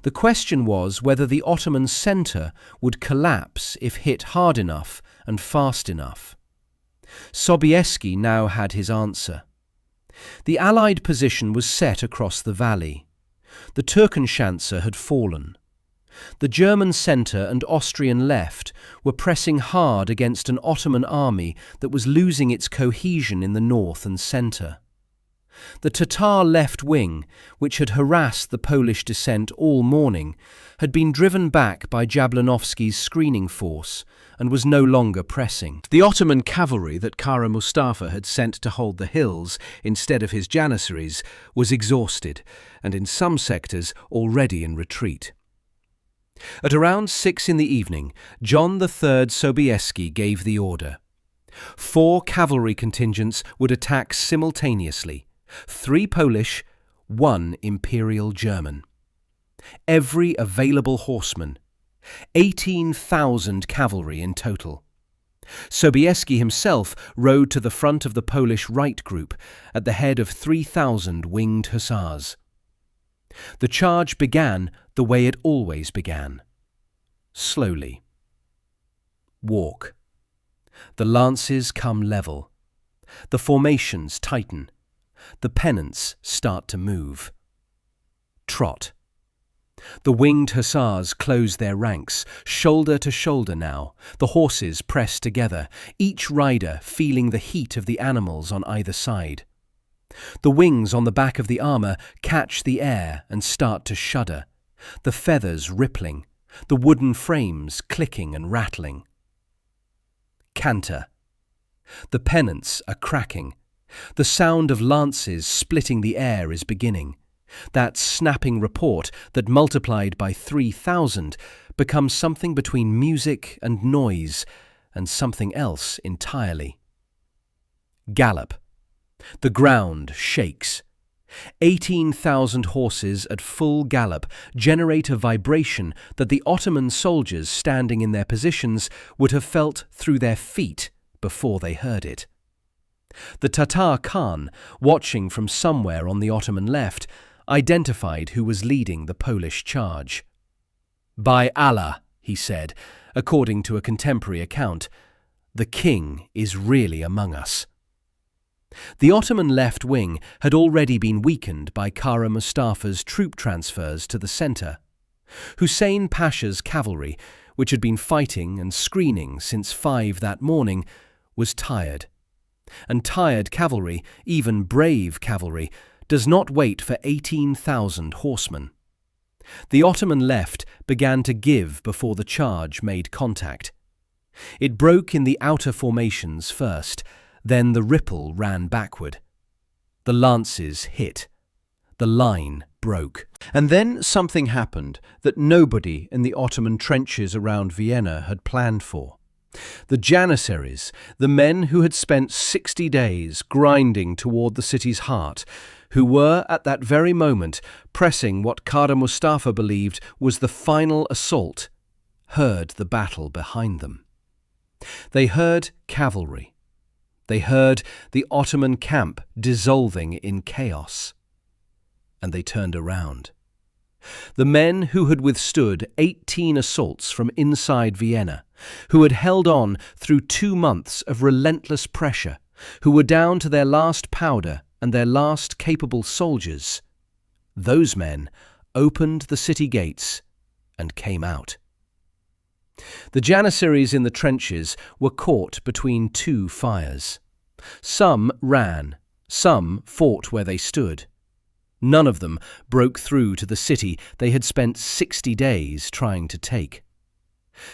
The question was whether the Ottoman centre would collapse if hit hard enough and fast enough. Sobieski now had his answer. The Allied position was set across the valley. The Türkenschanze had fallen. The German centre and Austrian left were pressing hard against an Ottoman army that was losing its cohesion in the north and centre. The Tatar left wing, which had harassed the Polish descent all morning, had been driven back by Jablanovski's screening force and was no longer pressing. The Ottoman cavalry that Kara Mustafa had sent to hold the hills instead of his janissaries was exhausted and in some sectors already in retreat. At around 6 in the evening, John III Sobieski gave the order. 4 cavalry contingents would attack simultaneously, 3 Polish, 1 Imperial German. Every available horseman, 18,000 cavalry in total. Sobieski himself rode to the front of the Polish right group at the head of 3,000 Winged Hussars. The charge began the way it always began. Slowly. Walk. The lances come level. The formations tighten. The pennants start to move. Trot. The Winged Hussars close their ranks, shoulder to shoulder now, the horses press together, each rider feeling the heat of the animals on either side. The wings on the back of the armour catch the air and start to shudder, the feathers rippling, the wooden frames clicking and rattling. Canter. The pennants are cracking. The sound of lances splitting the air is beginning. That snapping report that multiplied by 3,000 becomes something between music and noise and something else entirely. Gallop. The ground shakes. 18,000 horses at full gallop generate a vibration that the Ottoman soldiers standing in their positions would have felt through their feet before they heard it. The Tatar Khan, watching from somewhere on the Ottoman left, identified who was leading the Polish charge. "By Allah," he said, according to a contemporary account, "the king is really among us." The Ottoman left wing had already been weakened by Kara Mustafa's troop transfers to the centre. Hussein Pasha's cavalry, which had been fighting and screening since 5 that morning, was tired. And tired cavalry, even brave cavalry, does not wait for 18,000 horsemen. The Ottoman left began to give before the charge made contact. It broke in the outer formations first, then the ripple ran backward. The lances hit. The line broke. And then something happened that nobody in the Ottoman trenches around Vienna had planned for. The Janissaries, the men who had spent 60 days grinding toward the city's heart, who were at that very moment pressing what Kara Mustafa believed was the final assault, heard the battle behind them. They heard cavalry. They heard the Ottoman camp dissolving in chaos. And they turned around. The men who had withstood 18 assaults from inside Vienna, who had held on through 2 months of relentless pressure, who were down to their last powder and their last capable soldiers, those men opened the city gates and came out. The Janissaries in the trenches were caught between 2 fires. Some ran, some fought where they stood. None of them broke through to the city they had spent 60 days trying to take.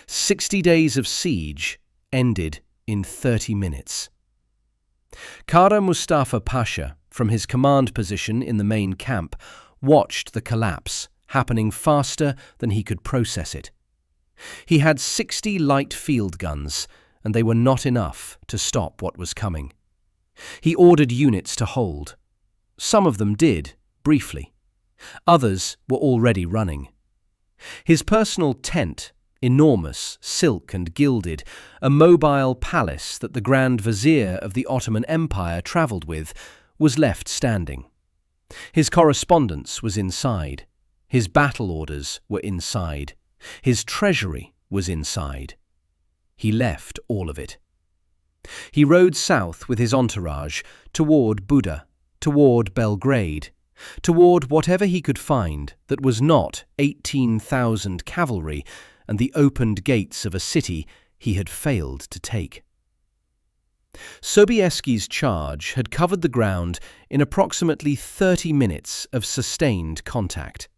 60 days of siege ended in 30 minutes. Kara Mustafa Pasha, from his command position in the main camp, watched the collapse, happening faster than he could process it. He had 60 light field guns, and they were not enough to stop what was coming. He ordered units to hold. Some of them did, briefly. Others were already running. His personal tent, enormous, silk and gilded, a mobile palace that the Grand Vizier of the Ottoman Empire travelled with, was left standing. His correspondence was inside. His battle orders were inside. His treasury was inside. He left all of it. He rode south with his entourage toward Buda, toward Belgrade, toward whatever he could find that was not 18,000 cavalry and the opened gates of a city he had failed to take. Sobieski's charge had covered the ground in approximately 30 minutes of sustained contact.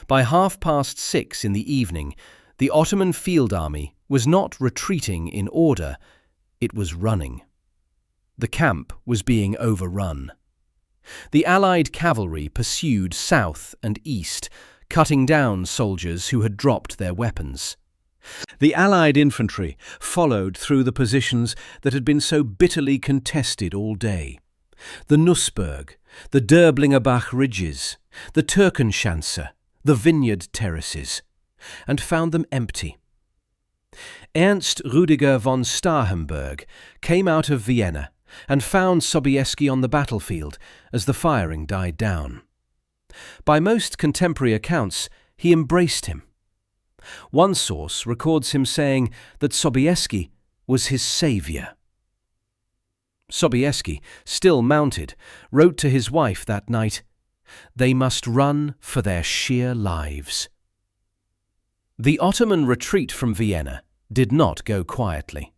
By 6:30 in the evening, the Ottoman field army was not retreating in order, it was running. The camp was being overrun. The Allied cavalry pursued south and east, cutting down soldiers who had dropped their weapons. The Allied infantry followed through the positions that had been so bitterly contested all day. The Nussberg, the Derblingerbach ridges, the Türkenschanze, the vineyard terraces, and found them empty. Ernst Rüdiger von Starhemberg came out of Vienna and found Sobieski on the battlefield as the firing died down. By most contemporary accounts, he embraced him. One source records him saying that Sobieski was his saviour. Sobieski, still mounted, wrote to his wife that night, "They must run for their sheer lives." The Ottoman retreat from Vienna did not go quietly.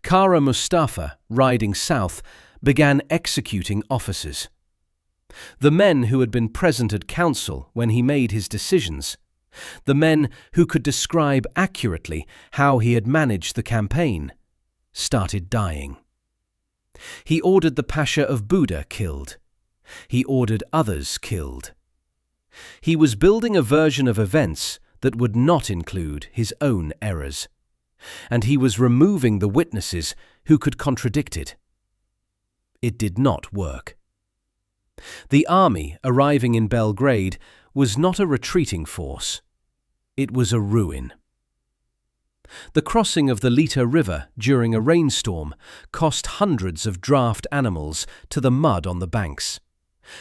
Kara Mustafa, riding south, began executing officers. The men who had been present at council when he made his decisions, the men who could describe accurately how he had managed the campaign, started dying. He ordered the Pasha of Buda killed. He ordered others killed. He was building a version of events that would not include his own errors, and he was removing the witnesses who could contradict it. It did not work. The army arriving in Belgrade was not a retreating force. It was a ruin. The crossing of the Lita River during a rainstorm cost hundreds of draft animals to the mud on the banks,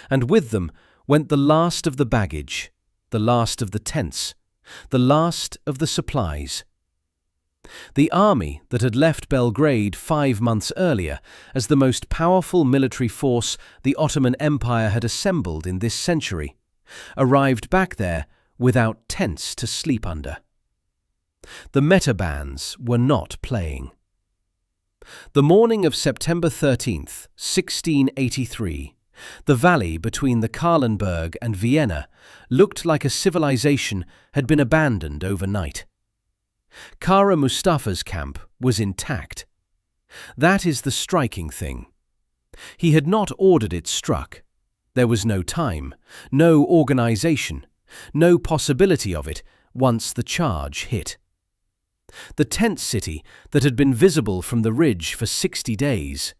and with them went the last of the baggage, the last of the tents, the last of the supplies. The army that had left Belgrade 5 months earlier as the most powerful military force the Ottoman Empire had assembled in this century arrived back there without tents to sleep under. The metabands were not playing. The morning of September 13th, 1683, the valley between the Kahlenberg and Vienna looked like a civilization had been abandoned overnight. Kara Mustafa's camp was intact. That is the striking thing. He had not ordered it struck. There was no time, no organization, no possibility of it once the charge hit. The tent city that had been visible from the ridge for 60 days,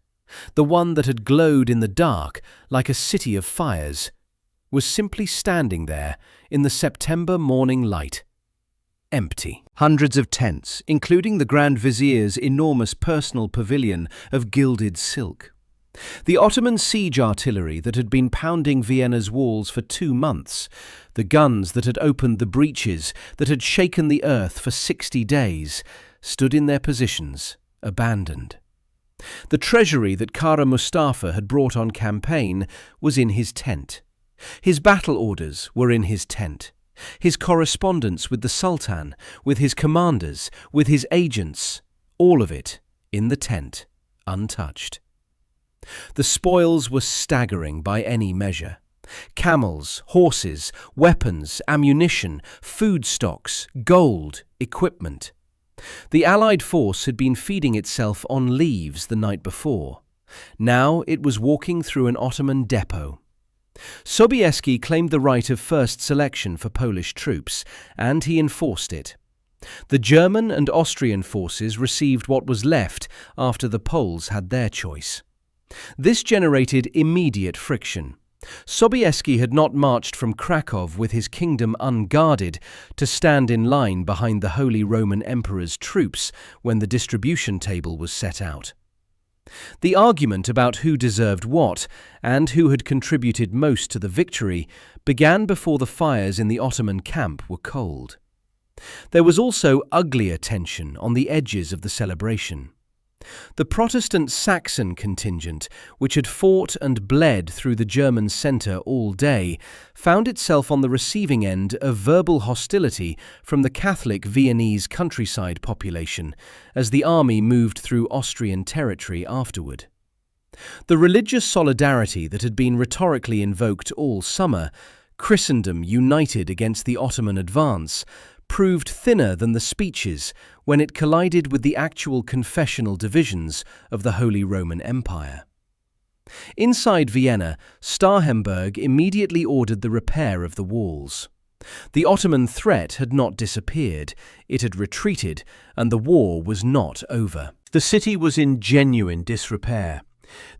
the one that had glowed in the dark like a city of fires, was simply standing there in the September morning light. Empty. Hundreds of tents, including the Grand Vizier's enormous personal pavilion of gilded silk. The Ottoman siege artillery that had been pounding Vienna's walls for 2 months, the guns that had opened the breaches that had shaken the earth for 60 days, stood in their positions, abandoned. The treasury that Kara Mustafa had brought on campaign was in his tent. His battle orders were in his tent. His correspondence with the Sultan, with his commanders, with his agents, all of it in the tent, untouched. The spoils were staggering by any measure. Camels, horses, weapons, ammunition, food stocks, gold, equipment. The Allied force had been feeding itself on leaves the night before. Now it was walking through an Ottoman depot. Sobieski claimed the right of first selection for Polish troops, and he enforced it. The German and Austrian forces received what was left after the Poles had their choice. This generated immediate friction. Sobieski had not marched from Krakow with his kingdom unguarded to stand in line behind the Holy Roman Emperor's troops when the distribution table was set out. The argument about who deserved what and who had contributed most to the victory began before the fires in the Ottoman camp were cold. There was also uglier tension on the edges of the celebration. The Protestant Saxon contingent, which had fought and bled through the German centre all day, found itself on the receiving end of verbal hostility from the Catholic Viennese countryside population as the army moved through Austrian territory afterward. The religious solidarity that had been rhetorically invoked all summer, Christendom united against the Ottoman advance, proved thinner than the speeches when it collided with the actual confessional divisions of the Holy Roman Empire. Inside Vienna, Starhemberg immediately ordered the repair of the walls. The Ottoman threat had not disappeared, it had retreated, and the war was not over. The city was in genuine disrepair.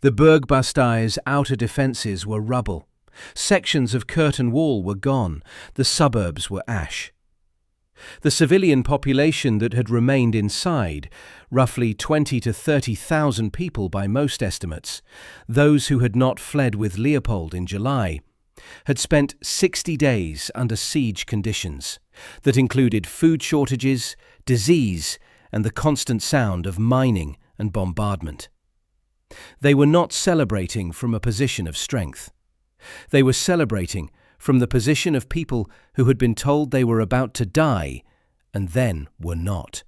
The Burgbastei's outer defences were rubble. Sections of curtain wall were gone. The suburbs were ash. The civilian population that had remained inside, roughly 20,000 to 30,000 people by most estimates, those who had not fled with Leopold in July, had spent 60 days under siege conditions that included food shortages, disease, and the constant sound of mining and bombardment. They were not celebrating from a position of strength. They were celebrating from the position of people who had been told they were about to die and then were not.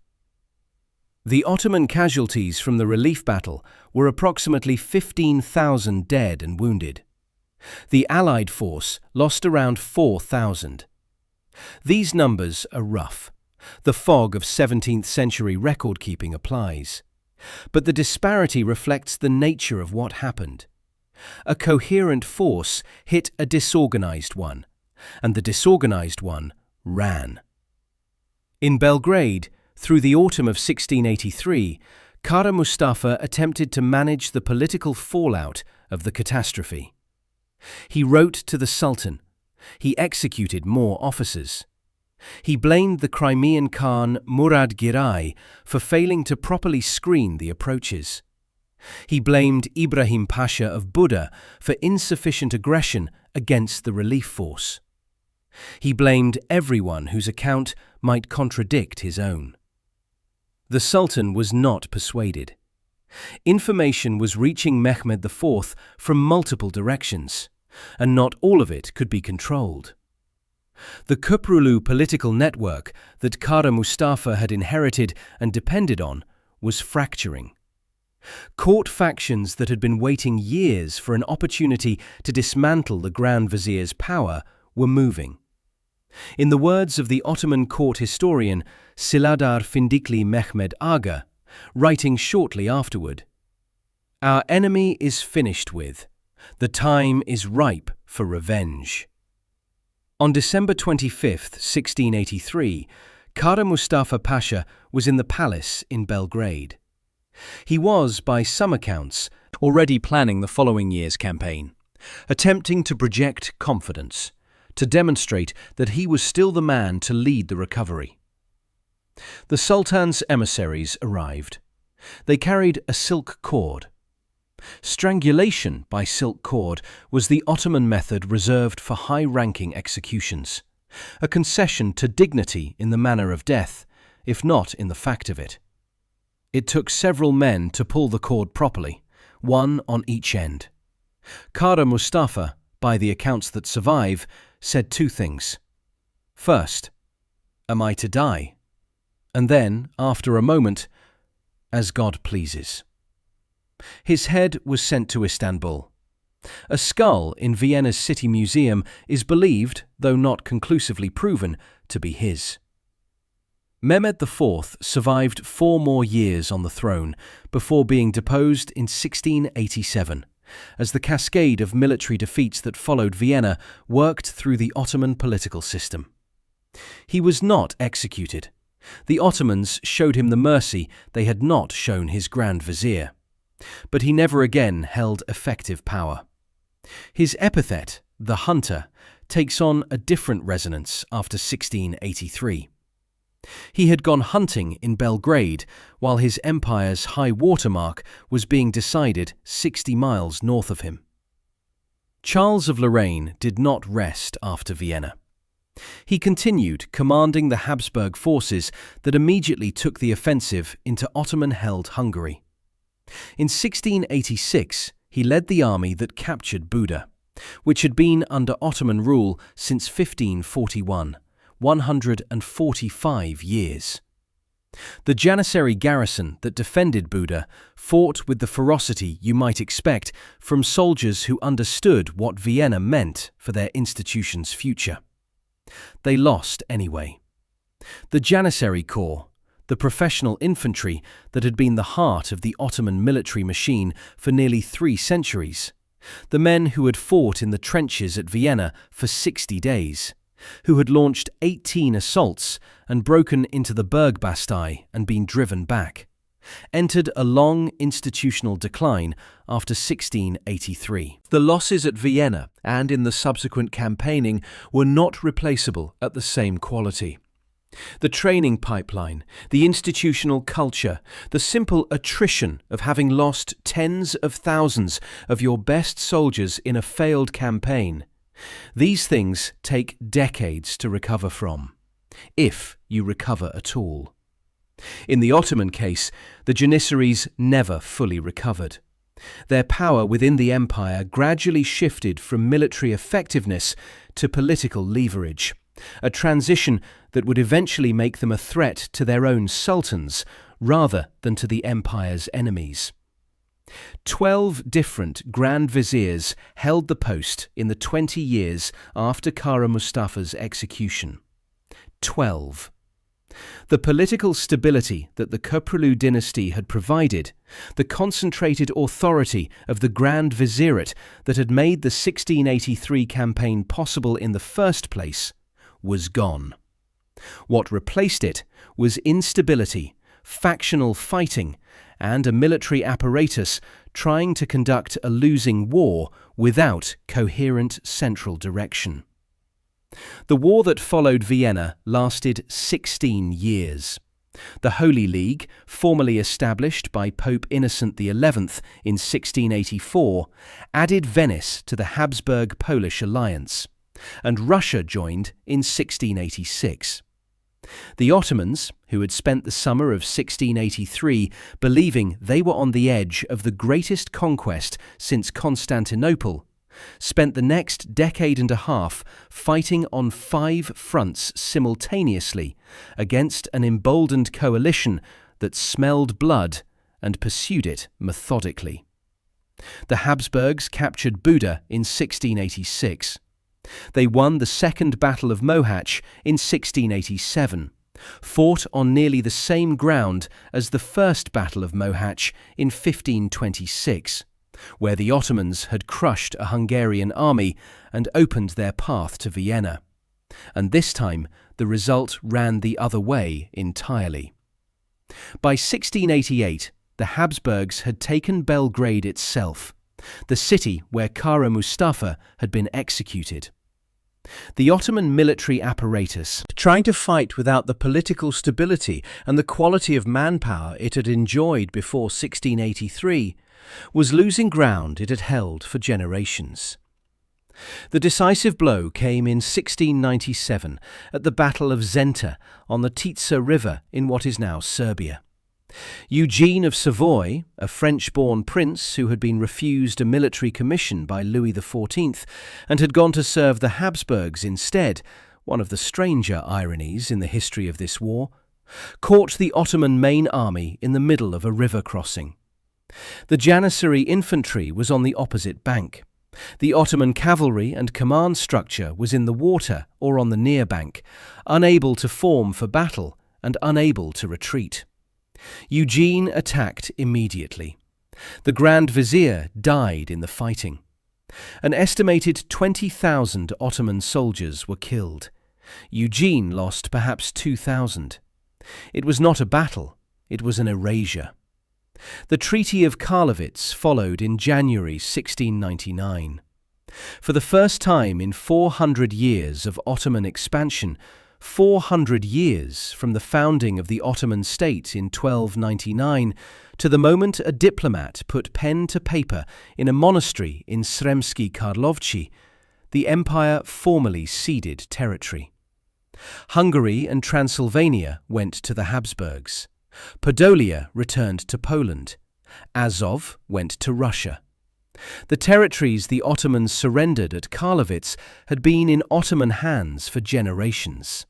The Ottoman casualties from the relief battle were approximately 15,000 dead and wounded. The Allied force lost around 4,000. These numbers are rough. The fog of 17th century record-keeping applies. But the disparity reflects the nature of what happened. A coherent force hit a disorganized one, and the disorganized one ran. In Belgrade, through the autumn of 1683, Kara Mustafa attempted to manage the political fallout of the catastrophe. He wrote to the Sultan. He executed more officers. He blamed the Crimean Khan Murad Giray for failing to properly screen the approaches. He blamed Ibrahim Pasha of Buda for insufficient aggression against the relief force. He blamed everyone whose account might contradict his own. The Sultan was not persuaded. Information was reaching Mehmed IV from multiple directions, and not all of it could be controlled. The Köprülü political network that Kara Mustafa had inherited and depended on was fracturing. Court factions that had been waiting years for an opportunity to dismantle the Grand Vizier's power were moving. In the words of the Ottoman court historian Siladar Findikli Mehmed Aga, writing shortly afterward, "Our enemy is finished with. The time is ripe for revenge." On December 25, 1683, Kara Mustafa Pasha was in the palace in Belgrade. He was, by some accounts, already planning the following year's campaign, attempting to project confidence, to demonstrate that he was still the man to lead the recovery. The Sultan's emissaries arrived. They carried a silk cord. Strangulation by silk cord was the Ottoman method reserved for high-ranking executions, a concession to dignity in the manner of death, if not in the fact of it. It took several men to pull the cord properly, one on each end. Kara Mustafa, by the accounts that survive, said two things. First, "Am I to die?" And then, after a moment, "As God pleases." His head was sent to Istanbul. A skull in Vienna's City Museum is believed, though not conclusively proven, to be his. Mehmed IV survived 4 more years on the throne before being deposed in 1687, as the cascade of military defeats that followed Vienna worked through the Ottoman political system. He was not executed. The Ottomans showed him the mercy they had not shown his Grand Vizier. But he never again held effective power. His epithet, the Hunter, takes on a different resonance after 1683. He had gone hunting in Belgrade while his empire's high watermark was being decided 60 miles north of him. Charles of Lorraine did not rest after Vienna. He continued commanding the Habsburg forces that immediately took the offensive into Ottoman-held Hungary. In 1686, he led the army that captured Buda, which had been under Ottoman rule since 1541, 145 years. The Janissary garrison that defended Buda fought with the ferocity you might expect from soldiers who understood what Vienna meant for their institution's future. They lost anyway. The Janissary Corps, the professional infantry that had been the heart of the Ottoman military machine for nearly 3 centuries, the men who had fought in the trenches at Vienna for 60 days, who had launched 18 assaults and broken into the Bergbastei and been driven back, entered a long institutional decline after 1683. The losses at Vienna and in the subsequent campaigning were not replaceable at the same quality. The training pipeline, the institutional culture, the simple attrition of having lost tens of thousands of your best soldiers in a failed campaign, These things take decades to recover from, if you recover at all. In the Ottoman case, the Janissaries never fully recovered. Their power within the empire gradually shifted from military effectiveness to political leverage, a transition that would eventually make them a threat to their own sultans rather than to the empire's enemies. 12 different Grand Viziers held the post in the 20 years after Kara Mustafa's execution. 12. The political stability that the Köprülü dynasty had provided, the concentrated authority of the Grand Vizierate that had made the 1683 campaign possible in the first place, was gone. What replaced it was instability, factional fighting, and a military apparatus trying to conduct a losing war without coherent central direction. The war that followed Vienna lasted 16 years. The Holy League, formally established by Pope Innocent XI in 1684, added Venice to the Habsburg-Polish alliance, and Russia joined in 1686. The Ottomans, who had spent the summer of 1683 believing they were on the edge of the greatest conquest since Constantinople, spent the next decade and a half fighting on 5 fronts simultaneously against an emboldened coalition that smelled blood and pursued it methodically. The Habsburgs captured Buda in 1686. They won the Second Battle of Mohacs in 1687, fought on nearly the same ground as the First Battle of Mohacs in 1526, where the Ottomans had crushed a Hungarian army and opened their path to Vienna. And this time, the result ran the other way entirely. By 1688, the Habsburgs had taken Belgrade itself, the city where Kara Mustafa had been executed. The Ottoman military apparatus, trying to fight without the political stability and the quality of manpower it had enjoyed before 1683, was losing ground it had held for generations. The decisive blow came in 1697 at the Battle of Zenta on the Tisza River in what is now Serbia. Eugene of Savoy, a French-born prince who had been refused a military commission by Louis XIV and had gone to serve the Habsburgs instead, one of the stranger ironies in the history of this war, caught the Ottoman main army in the middle of a river crossing. The Janissary infantry was on the opposite bank. The Ottoman cavalry and command structure was in the water or on the near bank, unable to form for battle and unable to retreat. Eugene attacked immediately. The Grand Vizier died in the fighting. An estimated 20,000 Ottoman soldiers were killed. Eugene lost perhaps 2,000. It was not a battle, it was an erasure. The Treaty of Karlowitz followed in January 1699. For the first time in 400 years of Ottoman expansion, 400 years from the founding of the Ottoman state in 1299 to the moment a diplomat put pen to paper in a monastery in Sremski Karlovci, the empire formally ceded territory. Hungary and Transylvania went to the Habsburgs. Podolia returned to Poland. Azov went to Russia. The territories the Ottomans surrendered at Karlowitz had been in Ottoman hands for generations.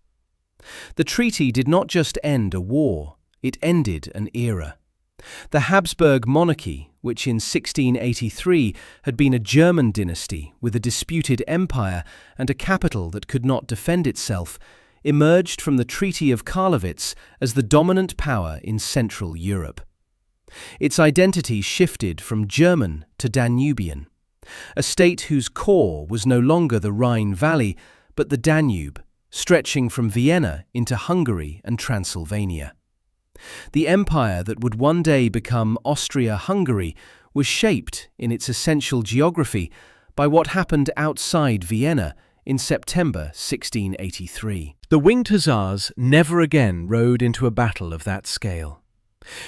The treaty did not just end a war, it ended an era. The Habsburg monarchy, which in 1683 had been a German dynasty with a disputed empire and a capital that could not defend itself, emerged from the Treaty of Karlowitz as the dominant power in Central Europe. Its identity shifted from German to Danubian, a state whose core was no longer the Rhine Valley, but the Danube, stretching from Vienna into Hungary and Transylvania. The empire that would one day become Austria-Hungary was shaped in its essential geography by what happened outside Vienna in September 1683. The Winged Hussars never again rode into a battle of that scale.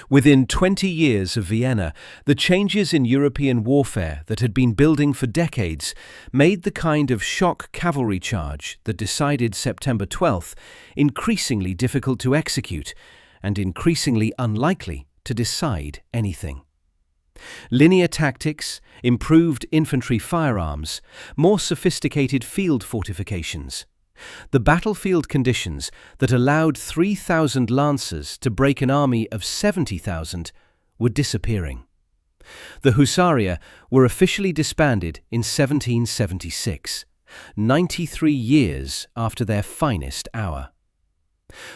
Within 20 years of Vienna, the changes in European warfare that had been building for decades made the kind of shock cavalry charge that decided September 12th increasingly difficult to execute and increasingly unlikely to decide anything. Linear tactics, improved infantry firearms, more sophisticated field fortifications. The battlefield conditions that allowed 3,000 lancers to break an army of 70,000 were disappearing. The Hussaria were officially disbanded in 1776, 93 years after their finest hour.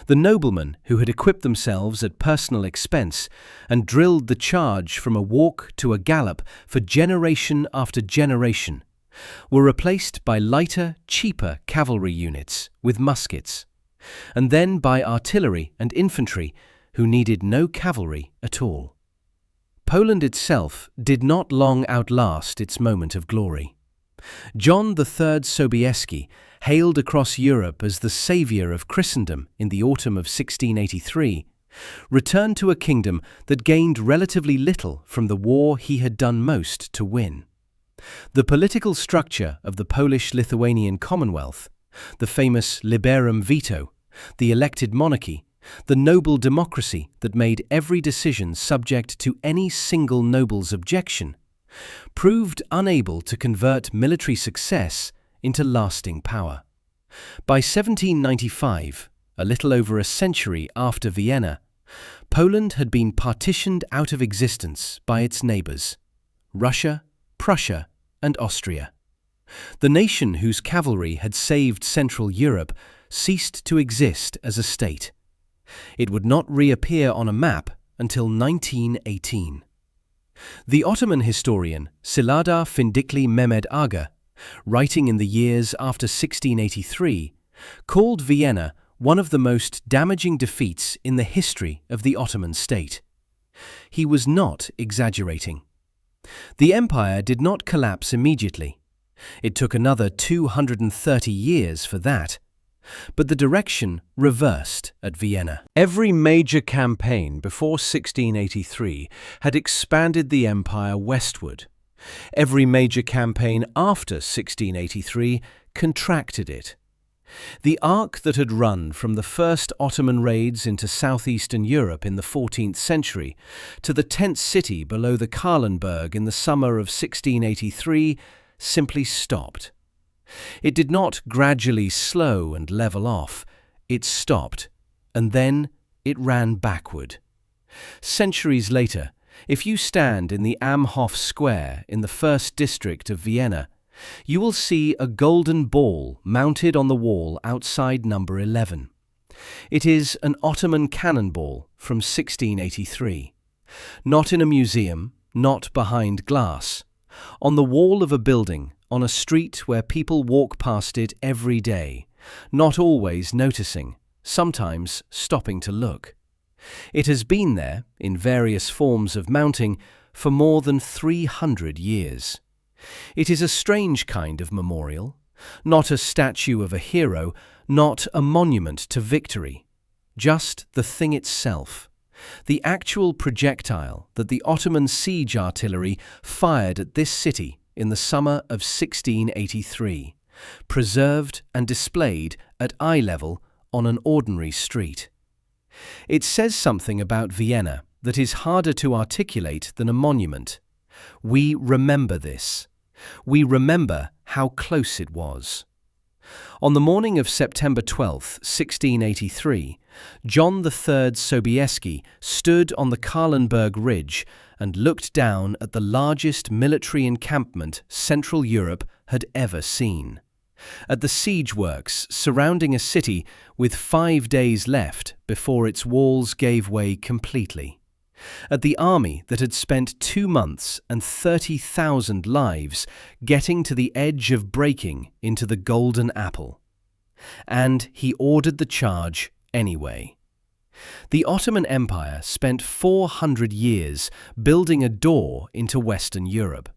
The noblemen who had equipped themselves at personal expense and drilled the charge from a walk to a gallop for generation after generation were replaced by lighter, cheaper cavalry units with muskets, and then by artillery and infantry who needed no cavalry at all. Poland itself did not long outlast its moment of glory. John III Sobieski, hailed across Europe as the saviour of Christendom in the autumn of 1683, returned to a kingdom that gained relatively little from the war he had done most to win. The political structure of the Polish-Lithuanian Commonwealth, the famous liberum veto, the elected monarchy, the noble democracy that made every decision subject to any single noble's objection, proved unable to convert military success into lasting power. By 1795, a little over a century after Vienna, Poland had been partitioned out of existence by its neighbours, Russia, Prussia, and Austria. The nation whose cavalry had saved Central Europe ceased to exist as a state. It would not reappear on a map until 1918. The Ottoman historian Sildar Findikli Mehmed Aga, writing in the years after 1683, called Vienna one of the most damaging defeats in the history of the Ottoman state. He was not exaggerating. The empire did not collapse immediately. It took another 230 years for that. But the direction reversed at Vienna. Every major campaign before 1683 had expanded the empire westward. Every major campaign after 1683 contracted it. The arc that had run from the first Ottoman raids into southeastern Europe in the 14th century to the tent city below the Kahlenberg in the summer of 1683 simply stopped. It did not gradually slow and level off. It stopped, and then it ran backward. Centuries later, if you stand in the Amhof Square in the first district of Vienna, you will see a golden ball mounted on the wall outside number 11. It is an Ottoman cannonball from 1683. Not in a museum, not behind glass. On the wall of a building, on a street where people walk past it every day, not always noticing, sometimes stopping to look. It has been there, in various forms of mounting, for more than 300 years. It is a strange kind of memorial, not a statue of a hero, not a monument to victory, just the thing itself, the actual projectile that the Ottoman siege artillery fired at this city in the summer of 1683, preserved and displayed at eye level on an ordinary street. It says something about Vienna that is harder to articulate than a monument. We remember this. We remember how close it was. On the morning of September 12, 1683, John III Sobieski stood on the Kahlenberg Ridge and looked down at the largest military encampment Central Europe had ever seen. At the siege works surrounding a city with 5 days left before its walls gave way completely. At the army that had spent 2 months and 30,000 lives getting to the edge of breaking into the golden apple. And he ordered the charge anyway. The Ottoman Empire spent 400 years building a door into Western Europe.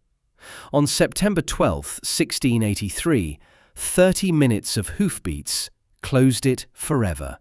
On September 12, 1683, 30 minutes of hoofbeats closed it forever.